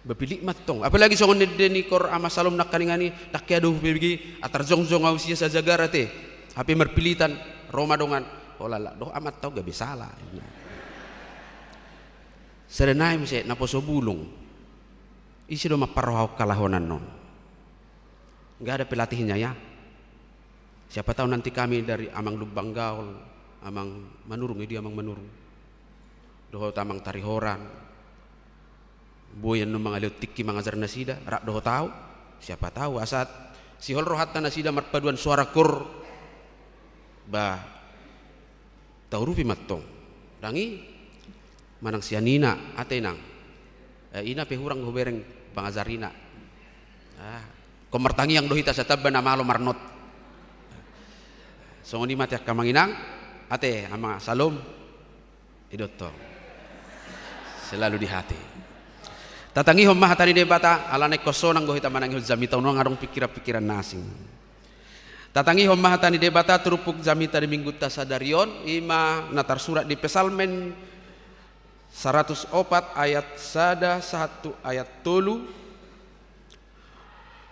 bepilik matong apalagi songon ni kor ama salom nakaningani takyado bibigi atar jongjong ausia sa jagarate hapi merpilitan Roma dongan olala doh amat tau gabi salah serenai mese naposo bulung isi do maparwaw kalahonan non enggak ada pelatihnya ya. Siapa tahu nanti kami dari Amang Lubang Gaul, Amang Manurung, dia Amang Manurung, doho tamang tarihoran boyan no mga leutiki mga jar nasida rak doho tahu siapa tahu asat si hol rohata nasida marpaduan suara kur ba taurupi matong dangi manang sianina atenang ina pe hurang hobereng pangazarina komertangi yang dohita satabba na malo marnot songoni mati akka manginang ate ama salom idotto selalu di hati. Tatangi hom mahatani debata alane kosonang gohita manangi zamita unang arong pikiran nasing. Tatangi hom mahatani debata turupuk zamita di minggu tasadarion ima natar surat di Pesalmen 104 ayat sada 1 ayat tolu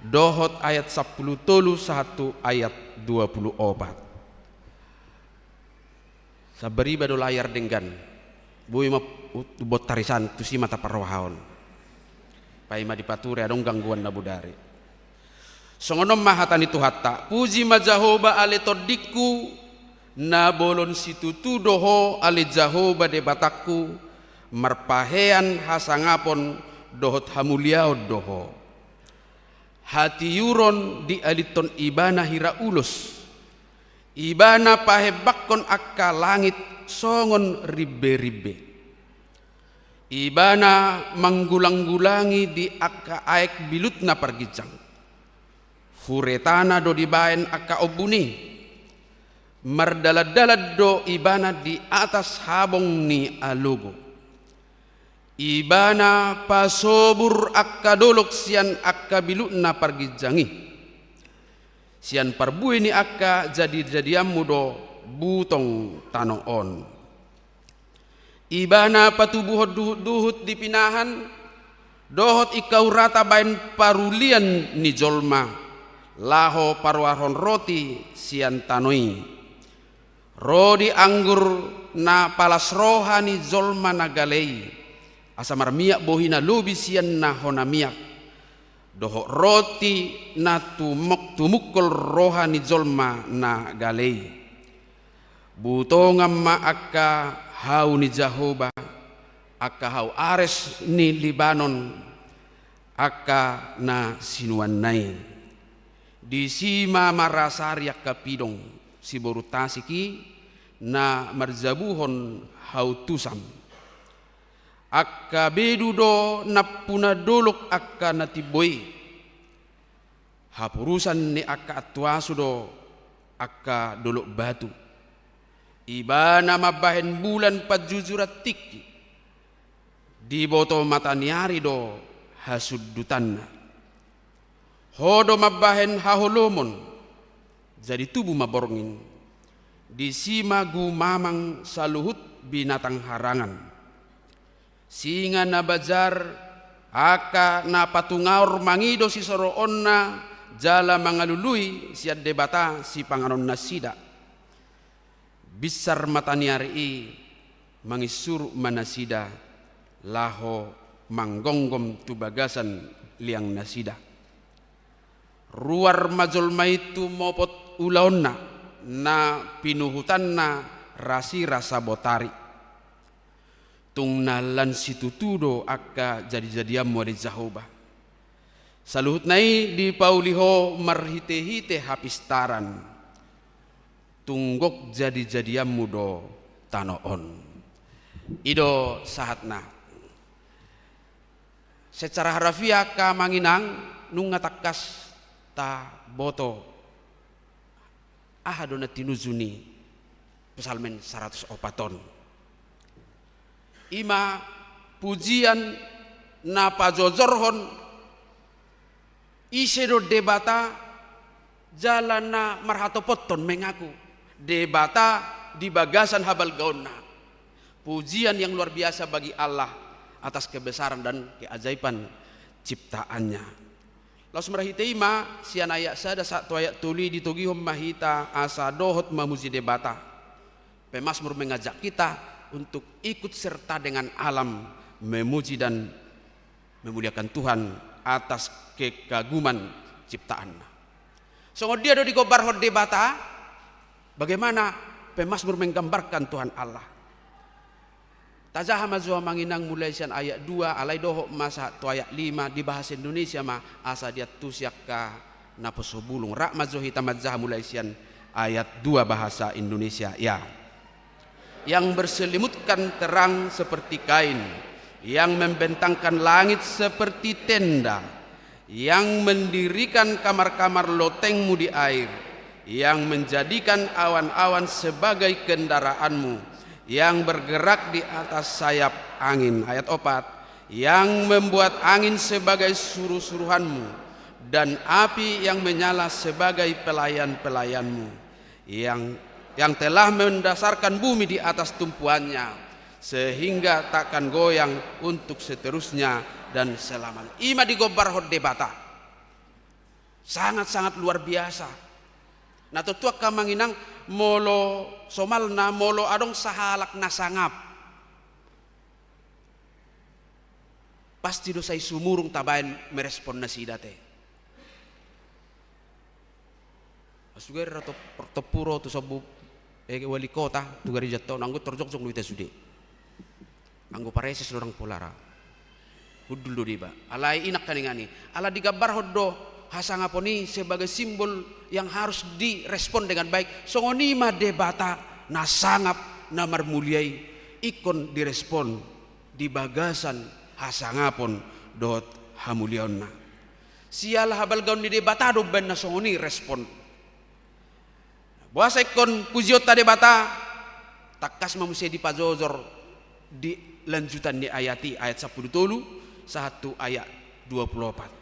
dohot ayat 10 tolu 1 ayat 24. Sabari bado layar denggan bui ma bot tarisan tusi mata parwahaon. Paima dipature adong gangguan na budari. Songonom mahatani tuhatta puji majahoba ale todiku na bolon situtu doho ale jahoba de bataku marpahean hasangapon dohot hamuliao doho hati yuron di aliton ibana hira ulus ibana pahebakkon akka langit songon ribe-ribe ibana manggulang-gulangi di akka aek bilutna pargijang furetana do dibaen akka obuni mardalad-dalad do ibana di atas habong ni alugo ibana pasobur akka dolok sian akka bilutna pargijangi sian parbui ni akka jadi-jadiamu do butong tanoon ibana patubuhot duhut dipinahan dohot ikau rata bain parulian ni jolma laho parwaron roti sian tanoi rodi anggur na palas rohani jolma nagalei asamar miak bohina lubi sian na hona miak doho roti na tumukol rohani jolma na galei butongam ma akka hau ni Jahoba akka hau ares ni Libanon akka na sinuanay di sima marasari akka pidong si borutasiki na marjabuhon hau tusam akka bedudo napuna dolok akka natiboy hapurusan ni akka atwasudo akka dolok batu ibana mabahen bulan pajujurat tiki di boto mataniari do hasudutanna hodo mabahen haholomon jadi tubuh maborongin di sima gumamang saluhut binatang harangan. Singa na bajar aka na patungaur mangido si soroon na jala mangalului siad debata si panganon na sida. Bisar mataniari mangisuru manasida laho manggonggom tu bagasan liang nasida. Ruar majol maitu mopot ulaonna na pinuhutan na rasi rasa botari. Tung nalan situtudo akka jadi-jadiam wadi zahoba. Saluhut nai di pauliho marhite-hite hapistaran. Tunggok jadi-jadiam mudo tanoon. Ido sahatna. Secara harafiah ka manginang nung ngatakas ta boto ahadona tinuzuni pesalmen 100 opaton. Ima pujian na pajojorhon isedo debata jalan na marhatopoton mengaku debata di bagasan habal gaonna. Pujian yang luar biasa bagi Allah atas kebesaran dan keajaiban ciptaannya. Lalu merahiteima sian ayak sada satu ayat tuli ditugihom mahita asa dohot mamuji debata. Pemasmur mengajak kita untuk ikut serta dengan alam memuji dan memuliakan Tuhan atas kekaguman ciptaan. So dia do digobar hot debata bagaimana pemasmur menggambarkan Tuhan Allah. Tajah mazua manginang mulai sian ayat 2 alai dohok masa tu ayat 5 di bahasa Indonesia mah asa dia tusiak ka naposo bulung rak mazua hitamadzah mulai sian ayat 2 bahasa Indonesia ya. Yang berselimutkan terang seperti kain, yang membentangkan langit seperti tenda, yang mendirikan kamar-kamar lotengmu di air, yang menjadikan awan-awan sebagai kendaraanmu, yang bergerak di atas sayap angin. Ayat 4, yang membuat angin sebagai suruh-suruhanmu dan api yang menyala sebagai pelayan-pelayanmu, yang telah mendasarkan bumi di atas tumpuannya sehingga takkan goyang untuk seterusnya dan selamanya. Ima digobar hot debata sangat-sangat luar biasa. Nah tutuak kamanginang molo somalna molo adong sahalak nasangap pasti dosai sumurung tabain merespon nasidate asuger atau tepuro tu sabu wali kota tu gari jatau nanggo terjok-jok luita sude nanggo pareses orang polara kudul do diba alai inak kaningani ala digabar hoddo hasangaponi sebagai simbol yang harus direspon dengan baik. Songoni mah debata nasangap namar muliai ikon direspon di bagasan hasangapon dot hamulionna. Sial habal gaun di debata do ben na songoni respon. Buasa ikon pujiota debata takas mamusia di pajojor di lanjutan di ayati ayat 10 satu ayat 24.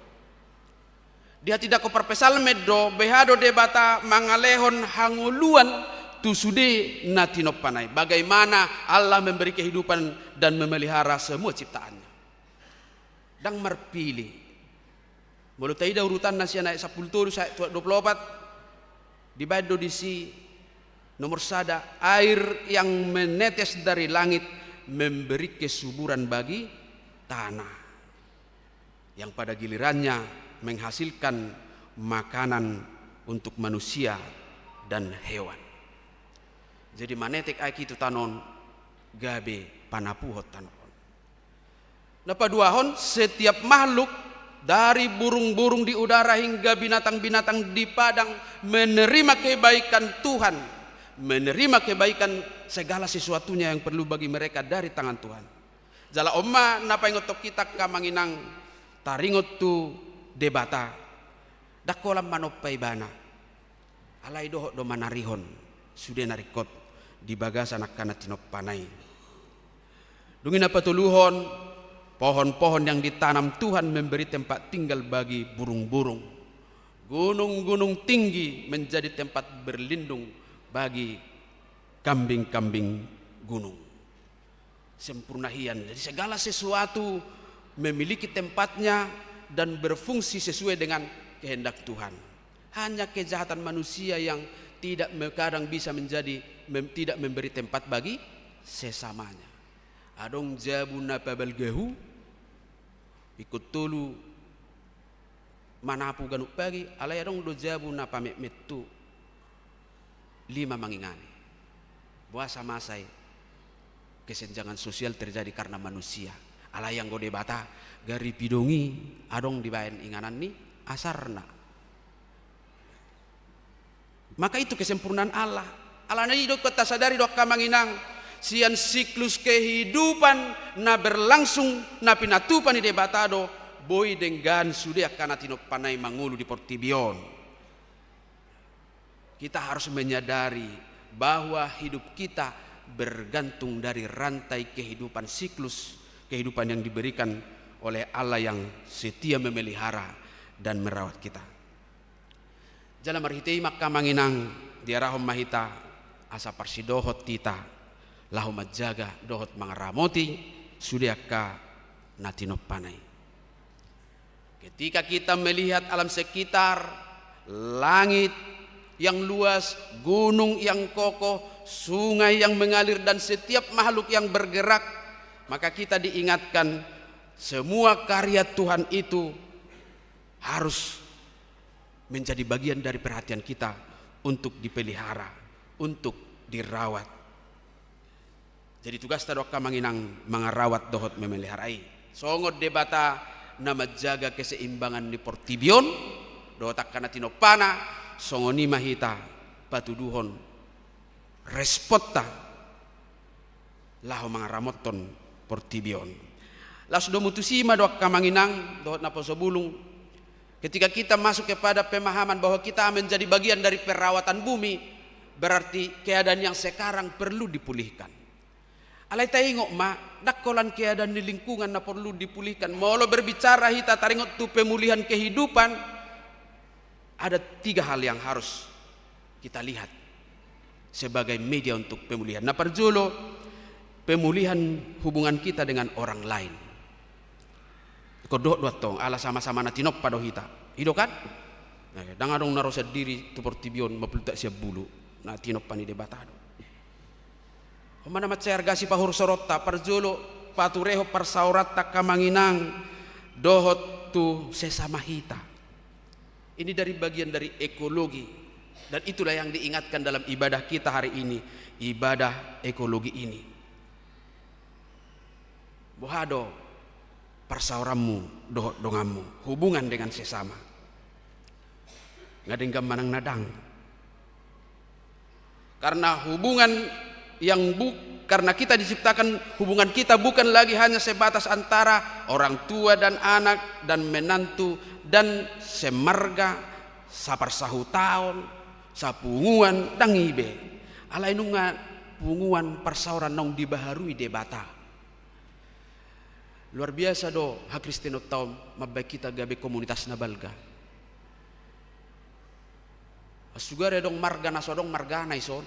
Dia tidak keperpesal meddo behado debata mangalehon hanguluan tusude natinopanai. Bagaimana Allah memberi kehidupan dan memelihara semua ciptaannya. Dang marpili. Mulu taida urutan nasian ayat 10 ayat 24 dibado disi nomor sada air yang menetes dari langit memberi kesuburan bagi tanah yang pada gilirannya menghasilkan makanan untuk manusia dan hewan. Jadi manetek aiki itu tanon gabe panapuhot tanon. Napa duahon setiap makhluk dari burung-burung di udara hingga binatang-binatang di padang menerima kebaikan Tuhan, menerima kebaikan segala sesuatunya yang perlu bagi mereka dari tangan Tuhan. Jala omma napa ngotok kita kamanginang taringot tu debata dakolam manopai bana alai dohok do manarihon sudah narikot di bagasan akana tinoppanai dungin apa tuluhon pohon-pohon yang ditanam Tuhan memberi tempat tinggal bagi burung-burung, gunung-gunung tinggi menjadi tempat berlindung bagi kambing-kambing gunung. Sempurnahian. Jadi segala sesuatu memiliki tempatnya dan berfungsi sesuai dengan kehendak Tuhan. Hanya kejahatan manusia yang kadang bisa tidak memberi tempat bagi sesamanya. Adong jabu napabal gehu ikut tulu manapu ganuk pagi alay adong do jabu napamek metu lima mangingani. Buasa masai kesenjangan sosial terjadi karena manusia. Alay yang gode bata gari pidongi adong dibayan inganan ni asarna. Maka itu kesempurnaan Allah. Allah na idok kota sadari dok kamanginang sian siklus kehidupan na berlangsung na pinatupan di debatado boy denggan sudah karena tinok panai mangulu di Portibion. Kita harus menyadari bahwa hidup kita bergantung dari rantai kehidupan siklus kehidupan yang diberikan oleh Allah yang setia memelihara dan merawat kita. Jalan marhitei makka manginang diarahom mahita asa parsidohot tita lahum majaga dohot mangaramoti sudiaka natinop panai. Ketika kita melihat alam sekitar, langit yang luas, gunung yang kokoh, sungai yang mengalir dan setiap makhluk yang bergerak, maka kita diingatkan semua karya Tuhan itu harus menjadi bagian dari perhatian kita untuk dipelihara, untuk dirawat. Jadi tugas tadok manginang mangarawat dohot memeliharai. Songot debata nama jaga keseimbangan di Portibion dohot kana tinopana songoni mahita patuduhon respota lahu mangaramoton Portibion. Las do mutusima dok kamanginang dohot napo sobulung. Ketika kita masuk kepada pemahaman bahwa kita menjadi bagian dari perawatan bumi, berarti keadaan yang sekarang perlu dipulihkan. Alay taingok ma, dakolan keadaan di lingkungan na perlu dipulihkan. Molo berbicara hita taringot tu pemulihan kehidupan, ada 3 hal yang harus kita lihat sebagai media untuk pemulihan. Nah perjulo, pemulihan hubungan kita dengan orang lain. Kodok dua tong ala sama-sama natinop pada hita hido kan dang adong narosa diri tu Portibion mapulta siap bulu natinop pani debatado mana macer gasi pahur sorota parjolo patureho parsaurata kamanginang dohot tu sesama hita. Ini dari bagian dari ekologi dan itulah yang diingatkan dalam ibadah kita hari ini, ibadah ekologi ini. Bohado persaurammu, dongamu, hubungan dengan sesama. Ngadeng manang nadang. Karena hubungan karena kita diciptakan hubungan kita bukan lagi hanya sebatas antara orang tua dan anak dan menantu dan semarga, saparsahu taon, sapunguan dan ibe. Alai nunga punguan persauran nong dibaharui debata. Luar biasa do hak Kristeno taum mabay kita gabe komunitas na balga. Asugare dong marga na sodong marga na ison.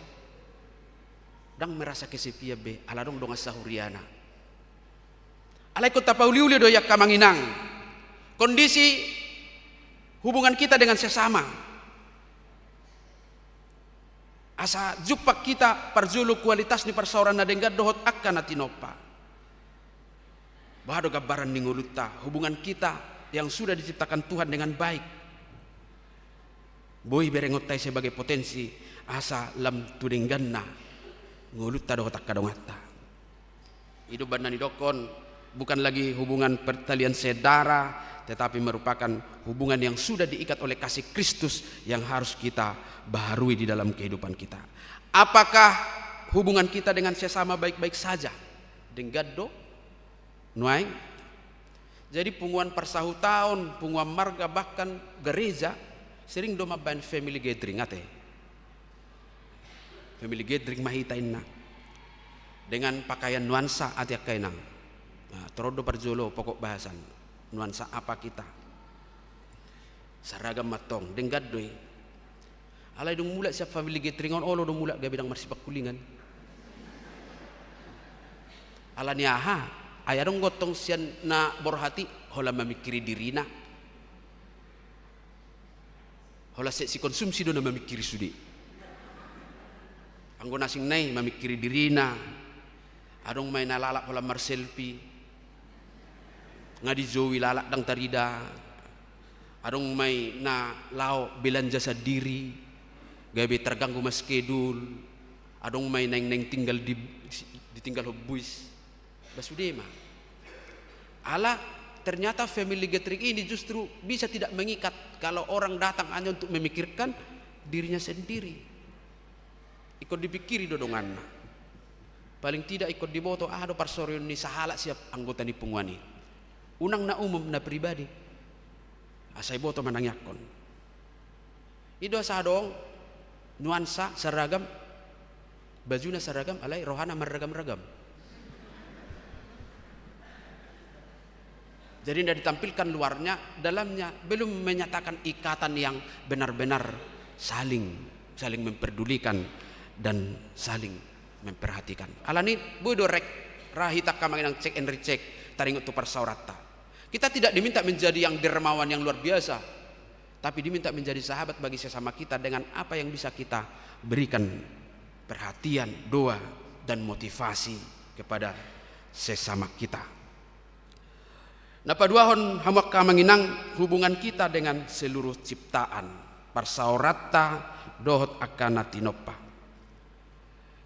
Dang merasa kesepia be ala dong dong asahuriana. Alay ko tapauliuli do yak kamanginang. Kondisi hubungan kita dengan sesama. Asa jupak kita parjulu kualitas ni persauran na dengar dohot akan natinopa. Bahado gambaran ninguluta hubungan kita yang sudah diciptakan Tuhan dengan baik. Boy berengotai sebagai potensi asa lam tudengganna nguluta dohot akadongata. Hidup banan idokon bukan lagi hubungan pertalian saudara, tetapi merupakan hubungan yang sudah diikat oleh kasih Kristus yang harus kita baharui di dalam kehidupan kita. Apakah hubungan kita dengan sesama baik-baik saja? Denggado nuai. Jadi punguan persahu tahun, punguan marga bahkan gereja sering doma ban family gathering ate. Family gathering mahitain na dengan pakaian nuansa ati kainang. Nah, terodo parjolo pokok bahasan nuansa apa kita. Seragam matong denggadoi. Alai dong mulak siap family gathering on olo dong mulak gabe dang marsipak kulingan. Alani aha, ayah dong gotong sian na borhati, hola memikiri dirina. Hola si konsumsi do na memikiri sudi. Anggo nasing nai memikiri dirina. Adong may nalalak hola marselfie. Ngadi jowi lalak dang tarida. Adong may na lao belanja sa diri. Gabi terganggu mas skedul. Adong may neng tinggal ditinggal hobbuis. Basudema. Ala ternyata family gathering ini justru bisa tidak mengikat kalau orang datang hanya untuk memikirkan dirinya sendiri. Ikut dipikiri dodongan. Paling tidak ikut diboto do parsorion ni sahala siap anggota ni pungwani. Unang na umum na pribadi. Asay boto manangyakon. Ido sa dong nuansa seragam, bajuna seragam, alay rohana meragam-ragam. Jadi tidak ditampilkan luarnya, dalamnya belum menyatakan ikatan yang benar-benar saling memperdulikan dan saling memperhatikan. Alani bodo rek rahita kamanginang cek and recheck taringot tu parsaurata. Kita tidak diminta menjadi yang dermawan yang luar biasa, tapi diminta menjadi sahabat bagi sesama kita dengan apa yang bisa kita berikan perhatian, doa dan motivasi kepada sesama kita. Nah paduahon hamak kamanginang hubungan kita dengan seluruh ciptaan parsaorata dohot akana tinoppa.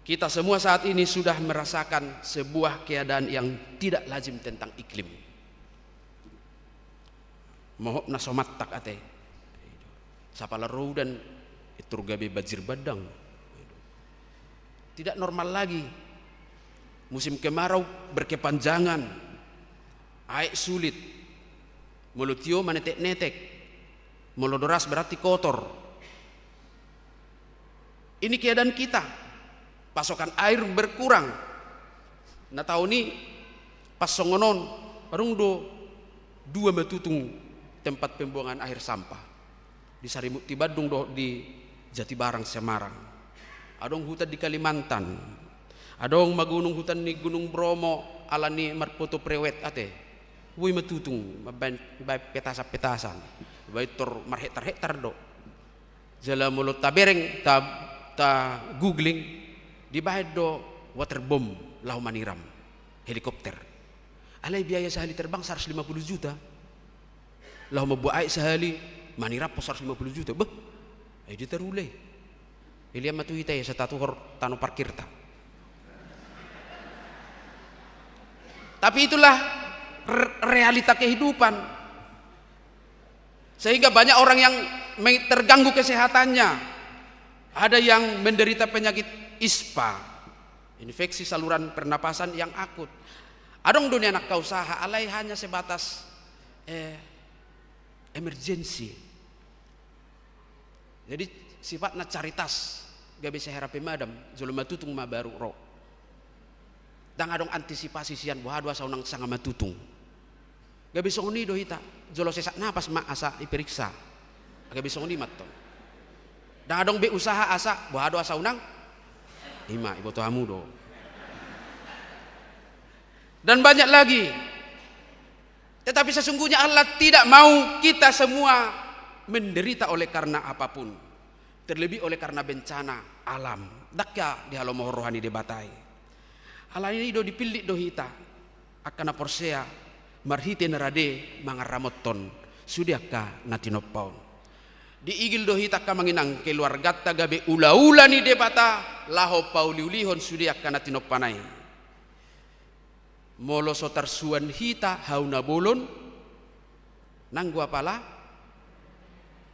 Kita semua saat ini sudah merasakan sebuah keadaan yang tidak lazim tentang iklim. Mohop na somat tak ate. Sapalaru dan iturgabe bajir badang. Tidak normal lagi. Musim kemarau berkepanjangan. Air sulit, mulutio menetek-netek, melodoras berarti kotor. Ini keadaan kita. Pasokan air berkurang. Nah tahun ini pas songonon, arung do dua matutung tempat pembuangan air sampah. Di Sarimuti Badung do di Jatibarang Semarang. Adong hutan di Kalimantan. Adong magunung hutan di Gunung Bromo alani marpoto prewet ate. Woi matutung mabay petasan bay tor marhektar do jala mulut tabereng ta googling di bahed do waterbomb lahu maniram helikopter alay biaya sehali terbang 150 juta lahu mabuay sehali manirap po 150 juta bah ay di terule ilia matuhita ya sa tatuhor tano parkir ta. Tapi itulah realita kehidupan, sehingga banyak orang yang terganggu kesehatannya. Ada yang menderita penyakit ISPA, infeksi saluran pernapasan yang akut. Adong dunia anak kausaha alai hanya sebatas emergensi. Jadi sifatnya caritas, gak bisa herapi madam, zulum matutung ma baru ro. Dan adong antisipasi sian buah saunang sanga matutung. Gak bisa ngoni dohita, jolo sesak napas ma asa diperiksa. Gak bisa ngoni matto. Dan adong be usaha asa buah asa unang ima ibu tuamu do. Dan banyak lagi. Tetapi sesungguhnya Allah tidak mau kita semua menderita oleh karena apapun. Terlebih oleh karena bencana alam. Dakya di halomo rohani debatai. Allah ini do dipilih dohita akana porsea marhite narade mangaramoton sudiaka natinoppaun di igil dohita ka manginang keluargatta gabe ula-ula ni debata laho pauliulihon sudiaka natinoppanay molo sotarsuan hita hauna bolon nanggua pala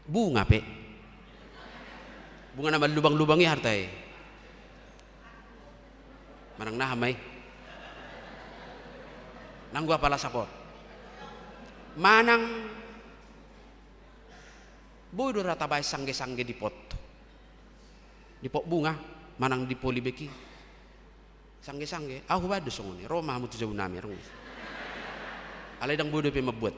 bunga pe bunga naman lubang-lubangi hartay manang nahamay nanggua pala sapot manang bodo rata bay sangge-sangge di pot bunga manang di polibeki sangge-sangge aku bado songoni Roma mutu jauh nami rung alay dang bodo pe mabuat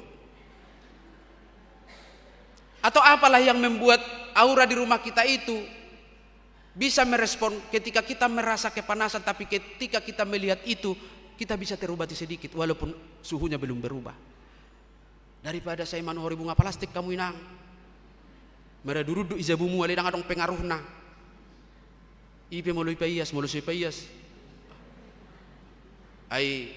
atau apalah yang membuat aura di rumah kita itu bisa merespon ketika kita merasa kepanasan, tapi ketika kita melihat itu kita bisa terobati sedikit walaupun suhunya belum berubah. Daripada saya manuhori bunga plastik kamu inang. Meraduruduk izabumu aledang adong pengaruhna. Ipe molo ipaias, molo sepaias. Ai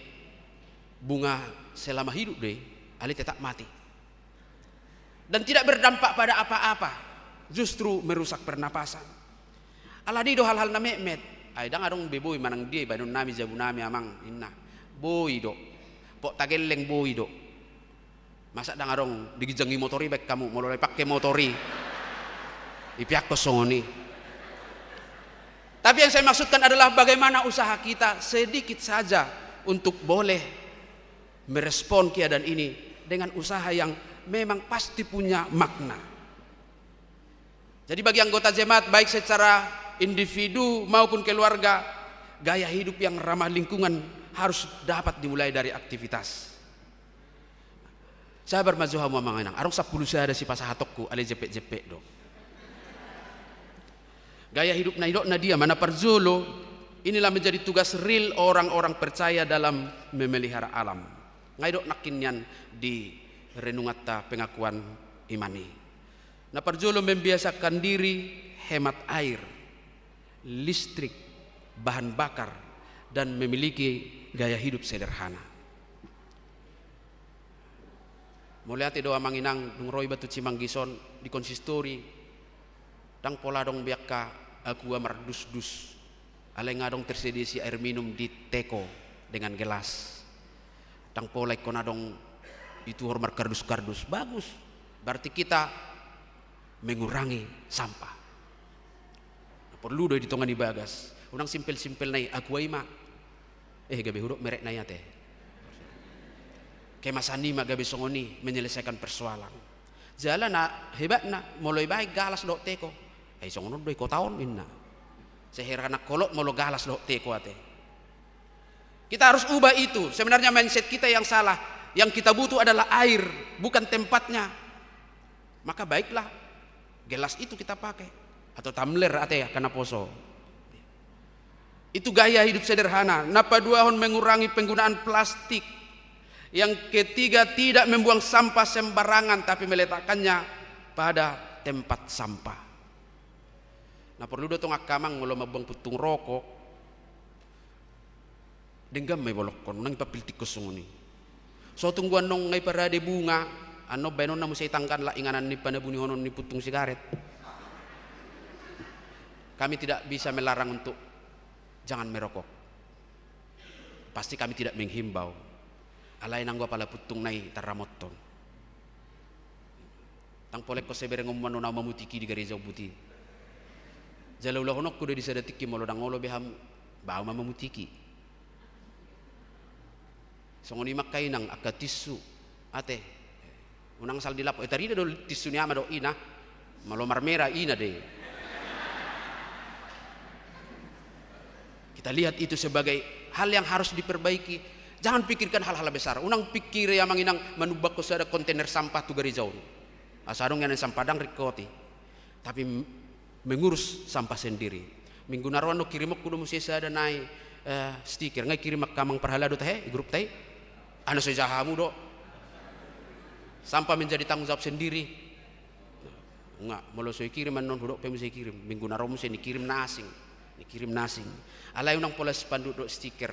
bunga selama hidup deh, ali tetap mati. Dan tidak berdampak pada apa-apa, justru merusak pernapasan. Aladi do hal-hal na memet. Ay dang adong beboy manang dia banon nami jabu nami amang inna boy do pok tageleng boy do masa dang adong digijangi motori baik kamu mulai pakai motori ipiak kosongoni. Tapi yang saya maksudkan adalah bagaimana usaha kita sedikit saja untuk boleh merespon keadaan ini dengan usaha yang memang pasti punya makna. Jadi bagi anggota jemaat baik secara individu maupun keluarga, gaya hidup yang ramah lingkungan harus dapat dimulai dari aktivitas. Sabar mazuha mo manganang, arong 10 sada si pasahatokku ale jepek-jepek do. Gaya hidup na idok na dia mana parjolo, inilah menjadi tugas real orang-orang percaya dalam memelihara alam. Ngaidok nakinyan di renungatta pengakuan imani. Na parjolo membiasakan diri hemat air, listrik, bahan bakar, dan memiliki gaya hidup sederhana. Mulai doa manginang dungroy batu Cimanggison di konsistori, dang pola dong biaka aku mardus-dus, alay ngadong tersedia si air minum di teko dengan gelas, dang pola ikonadong itu hormat kardus-kardus bagus, berarti kita mengurangi sampah. Perlu doi ditongani bagas. Unang simpel-simpel nai aku ai ma. Gabe huruk merek nai ate. Kemasani ma gabe songoni menyelesaikan persoalan. Jalan na hebat na mulai baik galas dok teko. Songono doi ko taon inna. Sehera anak kolok molo galas dok teko ate. Kita harus ubah itu. Sebenarnya mindset kita yang salah. Yang kita butuh adalah air, bukan tempatnya. Maka baiklah gelas itu kita pakai. Atau tumbler ate ya karena poso. Itu gaya hidup sederhana. Napa duahon mengurangi penggunaan plastik. Yang ketiga tidak membuang sampah sembarangan tapi meletakkannya pada tempat sampah. Nah perlu dotong akamang ngolo mabuang putung rokok. Denggam may bolokon nang ipapiltik ko sunguni. So tungguan nong ngay parade bunga ano benon na mo sa itangkan la inganan ni panabuni honon ni putung sigaret. Kami tidak bisa melarang untuk jangan merokok. Pasti kami tidak menghimbau. Alay nang gua pala putung nai taramoton. Tang polek ko sebere ngumano na mamutiki di Gereja Buti. Jalaulah honok kuda di sadatiki molo dang ngolo beham bau mamutiki. Songoni makai nang akatisu ate. Unang sal dilap tadi do tisu ni ama do ina. Malo marmera ina de. Kita lihat itu sebagai hal yang harus diperbaiki. Jangan pikirkan hal-hal besar. Unang pikir yang manginang manubak ko sada kontainer sampah tu Gereja. Asadong yang sampadang rikoti. Tapi mengurus sampah sendiri. Minggu naruan no kirimok kudu musi sada nai stiker ngai kirim kamang perhala do teh grup teh. Ano sa jahamu do. Sampah menjadi tanggung jawab sendiri. Enggak, molo so kirim non hudok pe musi kirim. Minggu naruan musi dikirim nasing. Dikirim nasing. Alay unang pola spanduk do stiker.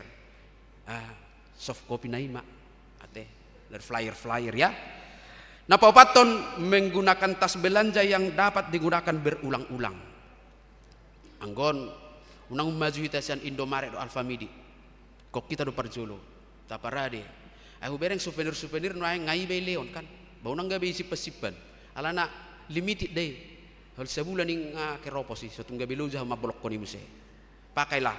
Soft copy naima ate dari flyer ya. Nah paupaton menggunakan tas belanja yang dapat digunakan berulang-ulang. Anggon unang maju hitasan Indomaret do Alfamidi. Kok kita do parjolo. Taparade. Aku bereng souvenir ngai bay leon kan. Bau nang gabe sip-sipan. Alana limited day. Hal sebulan ning keropos sih satu gabe loja mabolok ko ni muse. Pakailah.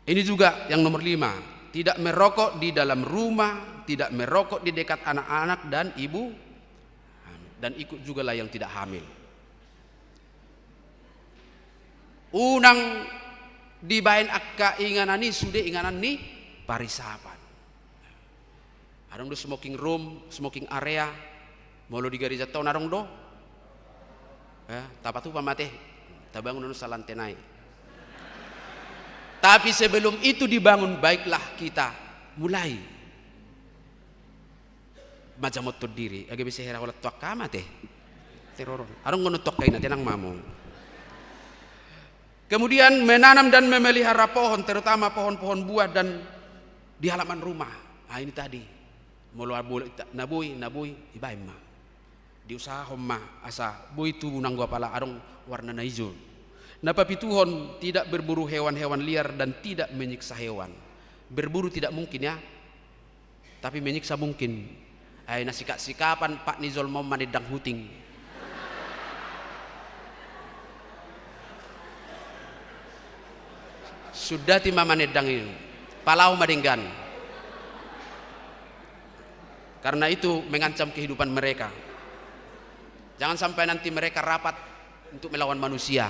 Ini juga yang nomor 5. Tidak merokok di dalam rumah, tidak merokok di dekat anak-anak dan ibu, dan ikut juga lah yang tidak hamil. Unang dibain akka inganan ni sudah inganan ni parisapan. Arong do smoking room, smoking area, molo di gereja tahun arong do. Tapatu pamate, tabangun no salantenai. Tapi sebelum itu dibangun, baiklah kita mulai macam motor diri. Agak bisa hera walat tuak kamat teror. Arong ngono tok kaina tenang mamong. Kemudian menanam dan memelihara pohon, terutama pohon-pohon buah dan di halaman rumah. Nah ini tadi. Mulu nabui ibaim ma. Di usaha homma asa bui tu bunang gua pala arong warna na hijau. Napa pituhon tidak berburu hewan-hewan liar dan tidak menyiksa hewan. Berburu tidak mungkin ya, tapi menyiksa mungkin. Ay nasika-sikapan Pak Nizol mau manedang huting. Sudah ti mamanedang ini, palau madenggan. Karena itu mengancam kehidupan mereka. Jangan sampai nanti mereka rapat untuk melawan manusia.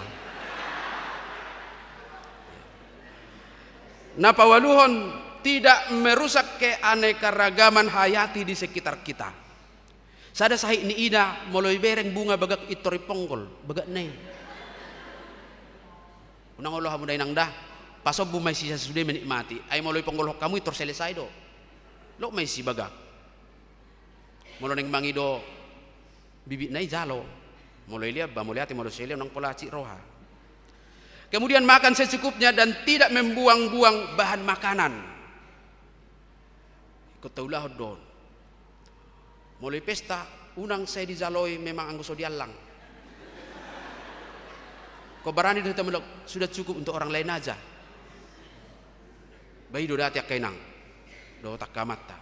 Napa waluhon tidak merusak keanekaragaman hayati di sekitar kita. Sada sahih ni ida moloi bereng bunga bagak itori ponggol, bagak nei. Unang Allah hamuday nang dah, pasob bumay siya sudah menikmati. Ay moloi ponggol kamu itor selesai do. Lo may si bagak. Molo neng mangido bibi nay jalo. Moloi liab ba moloi ati moloi sele nang polaci roha. Kemudian makan secukupnya dan tidak membuang-buang bahan makanan. Ketaulah don. Mulai pesta, unang saya di Zaloi memang angguso dialang. Kau berani dah temelok, sudah cukup untuk orang lain aja. Bayi do dati kainang, do tak kamata.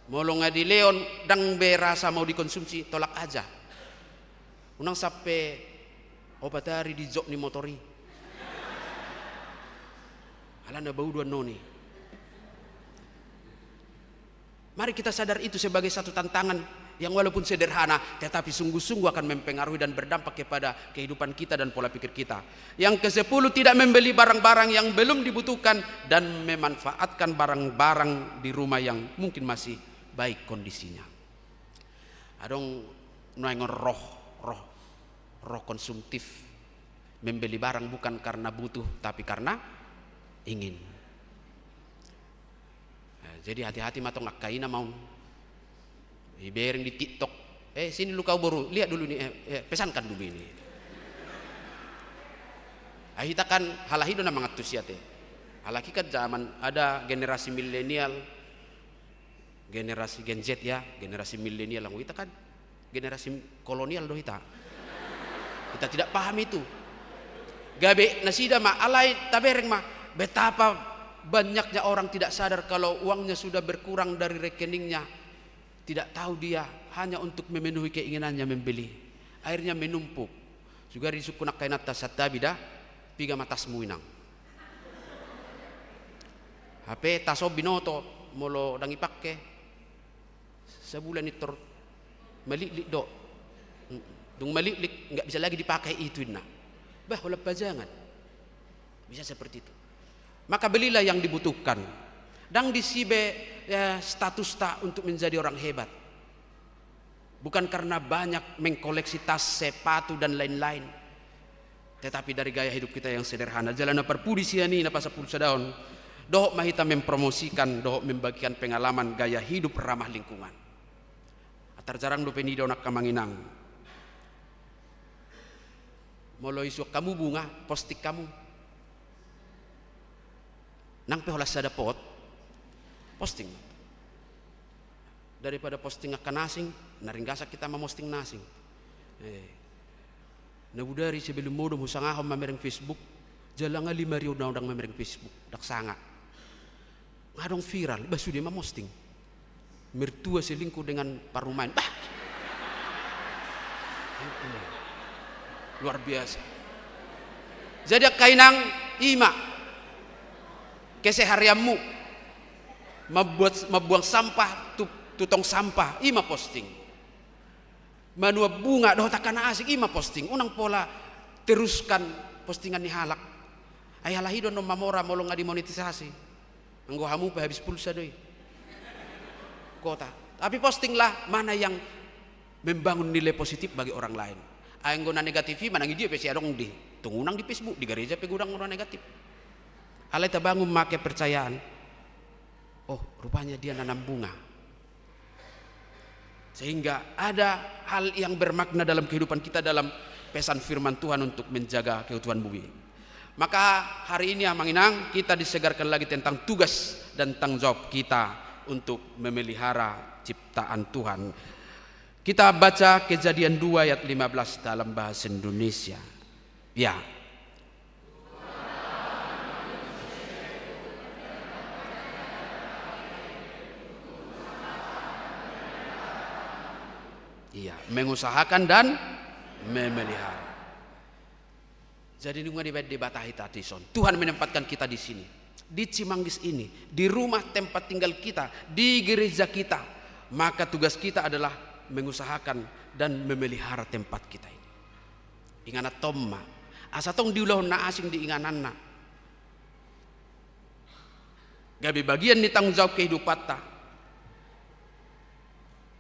Molong ngadi leon dang berasa mau dikonsumsi tolak aja. Unang sampai obat hari di jok ni motori. Alana bau dua noni. Mari kita sadar itu sebagai satu tantangan yang walaupun sederhana tetapi sungguh-sungguh akan mempengaruhi dan berdampak kepada kehidupan kita dan pola pikir kita. Yang ke-10, tidak membeli barang-barang yang belum dibutuhkan dan memanfaatkan barang-barang di rumah yang mungkin masih baik kondisinya. Adong noengon roh konsumtif. Membeli barang bukan karena butuh tapi karena ingin. Nah, jadi hati-hati matong akaina mau ibereng di TikTok. Sini lu kau baru lihat dulu nih, pesankan dulu ini. Ahita kan halahido na mga tusyate. Halaki kan zaman ada generasi milenial, generasi Gen Z ya, generasi milenial lang. Kita kan generasi kolonial do kita. Kita tidak paham itu. Gabe nasida ma alay tabereng ma. Betapa banyaknya orang tidak sadar kalau uangnya sudah berkurang dari rekeningnya. Tidak tahu dia hanya untuk memenuhi keinginannya membeli. Akhirnya menumpuk. Juga risukunak kainata satabida piga matas muinang. HP taso binoto molo dangi pakke. Sebulan itu meliklik do. Dung meliklik nggak bisa lagi dipakai itu na. Bah wala pajangan. Bisa seperti itu. Maka belilah yang dibutuhkan. Dan disibe status tak untuk menjadi orang hebat. Bukan karena banyak mengkoleksi tas, sepatu dan lain-lain. Tetapi dari gaya hidup kita yang sederhana. Jalan perpudi siani napa 10 daun. Dohok mahita mempromosikan, dohok membagikan pengalaman gaya hidup ramah lingkungan. Atar jarang do penido nak kamanginang. Molo isu kamu bunga, postik kamu. Nang peholas sada pot posting daripada posting akan nasing naringgasa kita memosting nasing nabudari sebelum modom husangahom mamereng Facebook jalanga 5 ribu undang mamereng Facebook dak sanga ngadong viral basu dia memosting mertua selingkuh dengan parumain luar biasa. Jadi kainang ima keseharianmu membuang sampah tutong sampah ima posting manua bunga doh takana asik ima posting unang pola teruskan postingan ni halak ay halahido no mamora molong nga dimonetisasi anggo hamu pa habis pulsa doy kota tapi postinglah mana yang membangun nilai positif bagi orang lain ay anggo na negatifi manangi dia pesi adong di tungunang di Facebook di gereja pegudang orang negatif. Alai bangun make percayaan. Oh, rupanya dia nanam bunga. Sehingga ada hal yang bermakna dalam kehidupan kita dalam pesan firman Tuhan untuk menjaga keutuhan bumi. Maka hari ini Amang Inang kita disegarkan lagi tentang tugas dan tanggung jawab kita untuk memelihara ciptaan Tuhan. Kita baca Kejadian 2 ayat 15 dalam bahasa Indonesia. Ya. Iya, mengusahakan dan memelihara. Jadi nunggu di Batahi tadi son. Tuhan menempatkan kita di sini, di Cimanggis ini, di rumah tempat tinggal kita, di gereja kita. Maka tugas kita adalah mengusahakan dan memelihara tempat kita ini. Ingana tomma, asa tong diulah na asing di ingananna. Gabi bagian ni tanggung jawab kehidupan ta.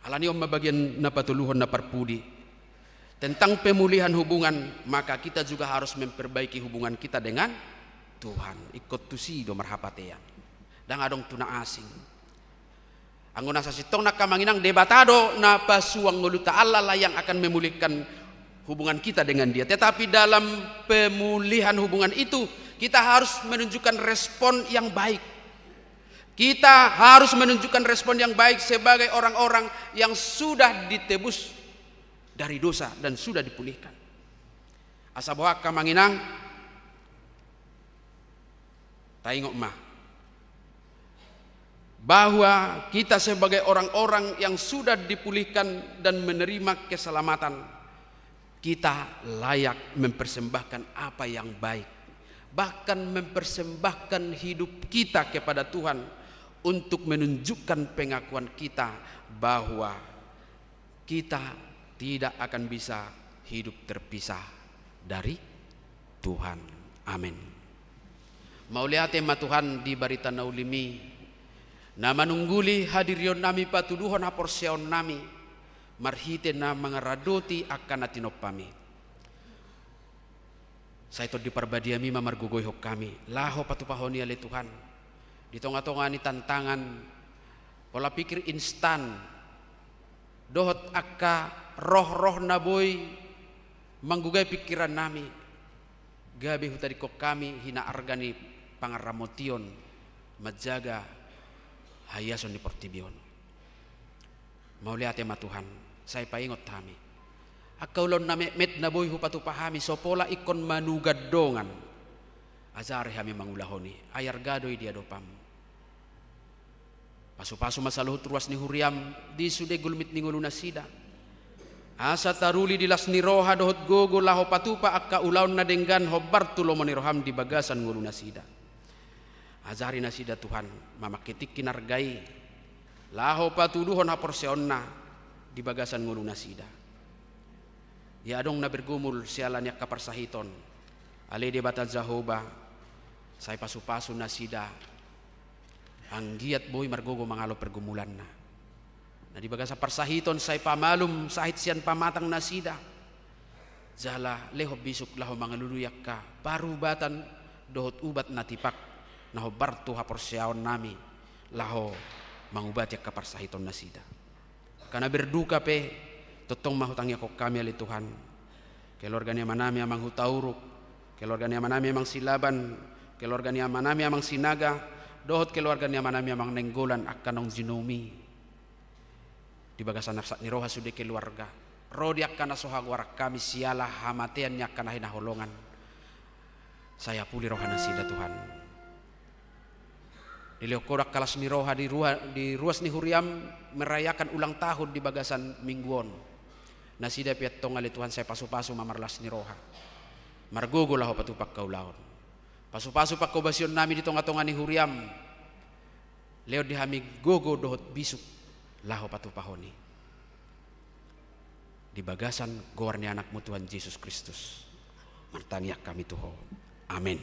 Alani om bagian na patuluhan na parpudi tentang pemulihan hubungan, maka kita juga harus memperbaiki hubungan kita dengan Tuhan. Ikut tusido marhapatean dan adong tuna asing. Anggona sasitong nakamanginang debatado na pasuang ngulu ta'ala lah yang akan memulihkan hubungan kita dengan dia. Tetapi dalam pemulihan hubungan itu kita harus menunjukkan respon yang baik. Kita harus menunjukkan respon yang baik sebagai orang-orang yang sudah ditebus dari dosa dan sudah dipulihkan. Asabohak kamanginang taingok mah bahwa kita sebagai orang-orang yang sudah dipulihkan dan menerima keselamatan, kita layak mempersembahkan apa yang baik, bahkan mempersembahkan hidup kita kepada Tuhan untuk menunjukkan pengakuan kita bahwa kita tidak akan bisa hidup terpisah dari Tuhan. Amin. Mau lihat tema Tuhan di barita naulimi, nama nungguli hadirion nami patuduhon haporseon nami, marhite na mangaradoti akan atinopami. Saya itu diparbadiami mamargugoy hok kami, laho patupahoni ale Tuhan. Di tonga-tonga ni tantangan, pola pikir instan, dohot akka roh-roh na boy manggugay pikiran nami, gabi hutadi ko kami hina argani pangaramotion, majaga hayason ni portibion. Mauliate ma Tuhan, saya paingot kami. Akaulon na met na boy hupatupahami, so pola ikon manugadongan, azare kami mangulahoni, ayar gadoy dia dopam. Pasu-pasu masaluhut ruas ni huriam di sude gulmit ni nguluna sida. Asa taruli dilas ni roha dohot gogo laho patupa akka ulaun na denggan hobar tulo ni roham di bagasan nguluna sida. Azari na sida Tuhan mamakitik kinargai laho patuduhon haporseonna di bagasan nguluna sida. Ya adong na bergumul sialan yak kaparsahiton. Ale de batan Zahoba saya pasu-pasu na sida. Ang giat boy margogo mangalo pergumulan na. Na di baga sa parsahiton say pamalum sahit siyan pamatang nasida. Zala leho bisuk laho mangaluluyak ka. Parubatan dohot ubat natipak naho barto haporsyaon nami laho mangubat yak ka parsahiton nasida. Kana berduka pe totong mahutangnya kok kami ali Tuhan. Keluarga niya manami amang hutauruk, keluarga niya manami amang silaban, keluarga niya manami amang sinaga. Dohot keluarga niya manami amang nenggolan akanong zinumi. Di bagasan naksak ni roha sude keluarga. Rodi akan nasohag warak kami sialah hamatean niya akan hinaholongan. Saya puli roha nasida Tuhan. Diliokorak kalas ni roha di ruas ni huriam merayakan ulang tahun di bagasan mingguon. Nasida piat tongali Tuhan saya pasu-pasu mamarlas ni roha. Margogo laho patupak kaulaon. Pasu-pasu pak kobasion nami di tonga-tonga ni huriam. Leo dihami gogo dohot bisuk laho patupahoni. Di bagasan gowarni anakmu Tuhan Yesus Kristus. Martangiak kami Tuho. Amin.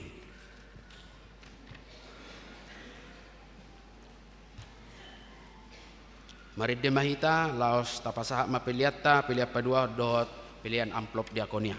Mari demahita laos tapasaha mapiliata pilihan padua dohot pilihan amplop diakonia.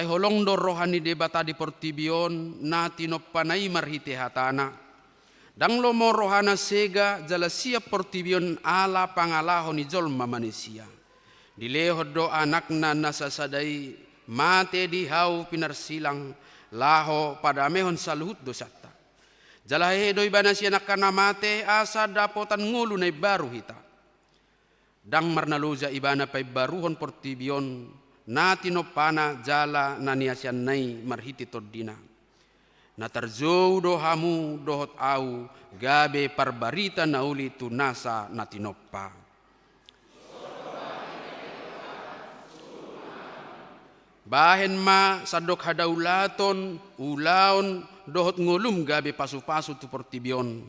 Sai holong do rohani debata di portibion na tinoppanay marhite hatana. Dang lomo rohana sega jala siap portibion ala pangalahon ni jolma manusia. Dilehod do anakna nasasadai mate di hau pinarsilang laho pada mehon saluhut dosata. Jala hedoi banasi anak kana mate asa dapotan ngulu na baru hita. Dang marnaluja ibana pay baruhon portibion na tinopana jala naniasian nai marhiti todina. Na tarjou do hamu dohot au gabe parbarita nauli tunasa na tinoppa. Bahen ma sadok hadaulaton ulaon dohot ngulum gabe pasu-pasu tu portibion.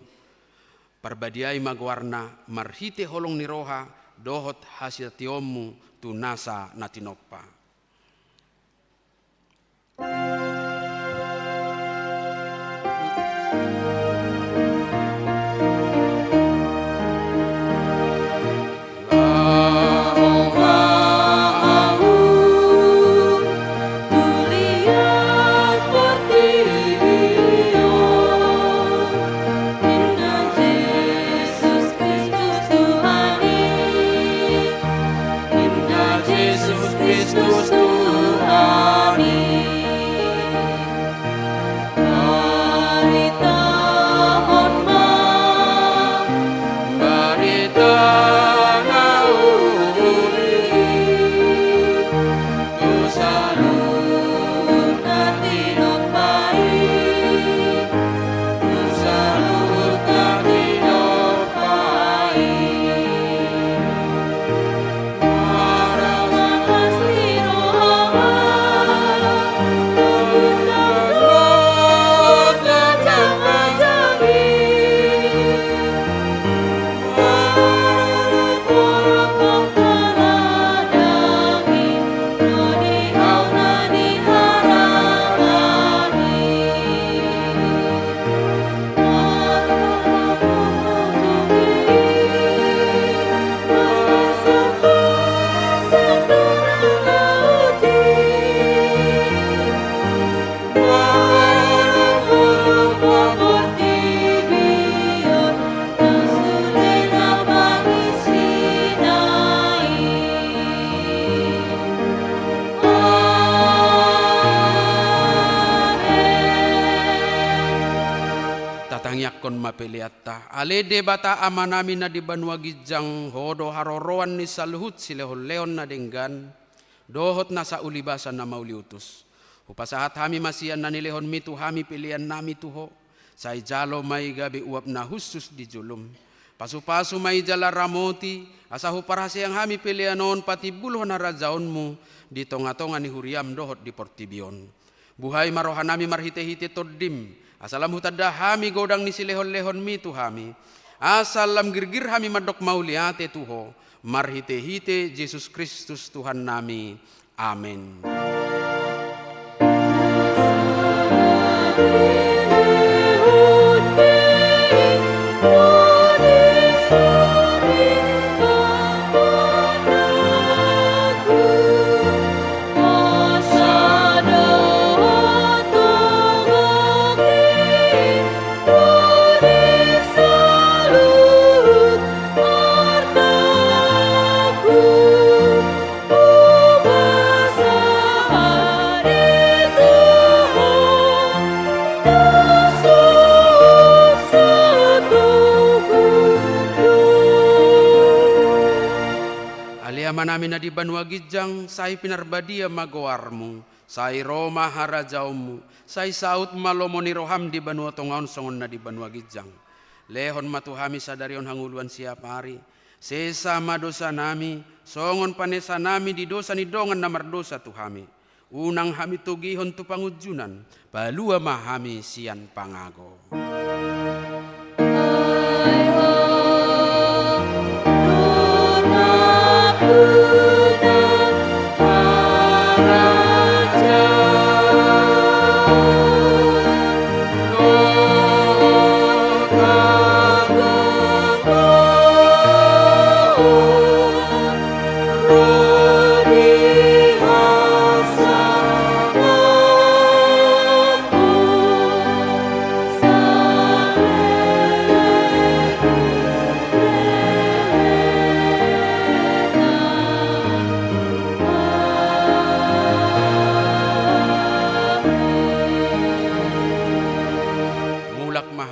Parbadiai magwarna marhite holong ni roha dohot hasil tiomu tunasa na tinoppa. Kon mapeliatta ale debata amanami na di Banua Gijang hodo haroroan ni saluhut silehon-leon na denggan dohot na sa ulibasan na mauliutus upasahat hami masian na nilehon mitu hami pilihan nami tuho say jalo may gabi uap na husus di julum pasu-pasu may jala ramoti asahu parasi ang hami pilihan noon pati buluhan na rajaon mo di tonga-tonga ni huriam dohot di portibion buhay marohan nami marhite-hite toddim asalam hutada hami godang ni silehon-lehon mi tu hami. Asalam girgir hami madok mauliate tuho. Marhite-hite Yesus Kristus Tuhan nami. Amin. Namin na di Banua Gijang, say pinarbadia magoarmu, say Roma harajaumu, say saut malomo ni roham di Banua Tongaon songon na di Banua Gijang. Lehon matuhami sadarion hanguluan siap hari, sesama dosa nami, songon panesa nami di dosa ni dongan na mardosa tuhami. Unang hami tugihon tu pangujunan, palua mahami sian pangago. Rodi hasa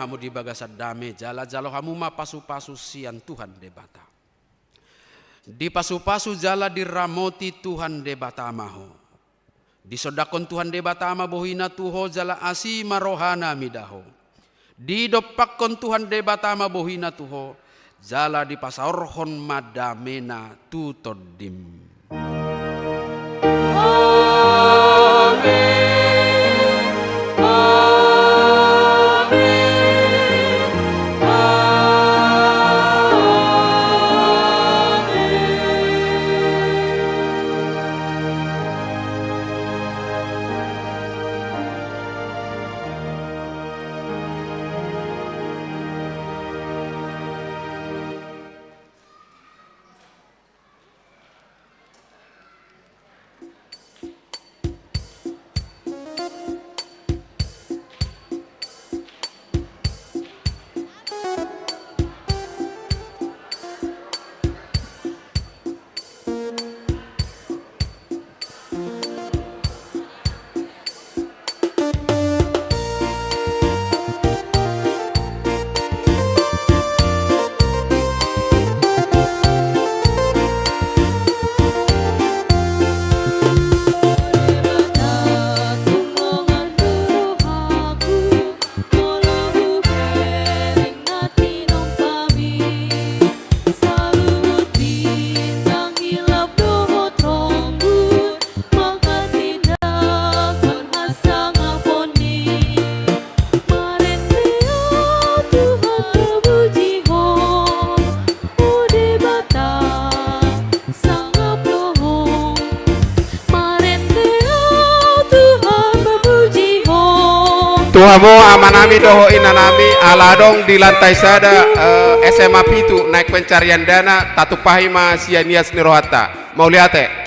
hamu di bagasad dame jala jalo hamu ma pasu-pasu sian Tuhan debata. Di pasu-pasu jala diramoti Tuhan debata maho. Di sodakon Tuhan debata ma bohina tuho jala asi marohana midaho. Di dopakon Tuhan debata ma bohina tuho jala di pasaorhon madamena tutodim. Tuhamu amanami doho inanami aladong di lantai sada SMA Pitu naik pencarian dana tatu pahima sianias nirohata mau lihat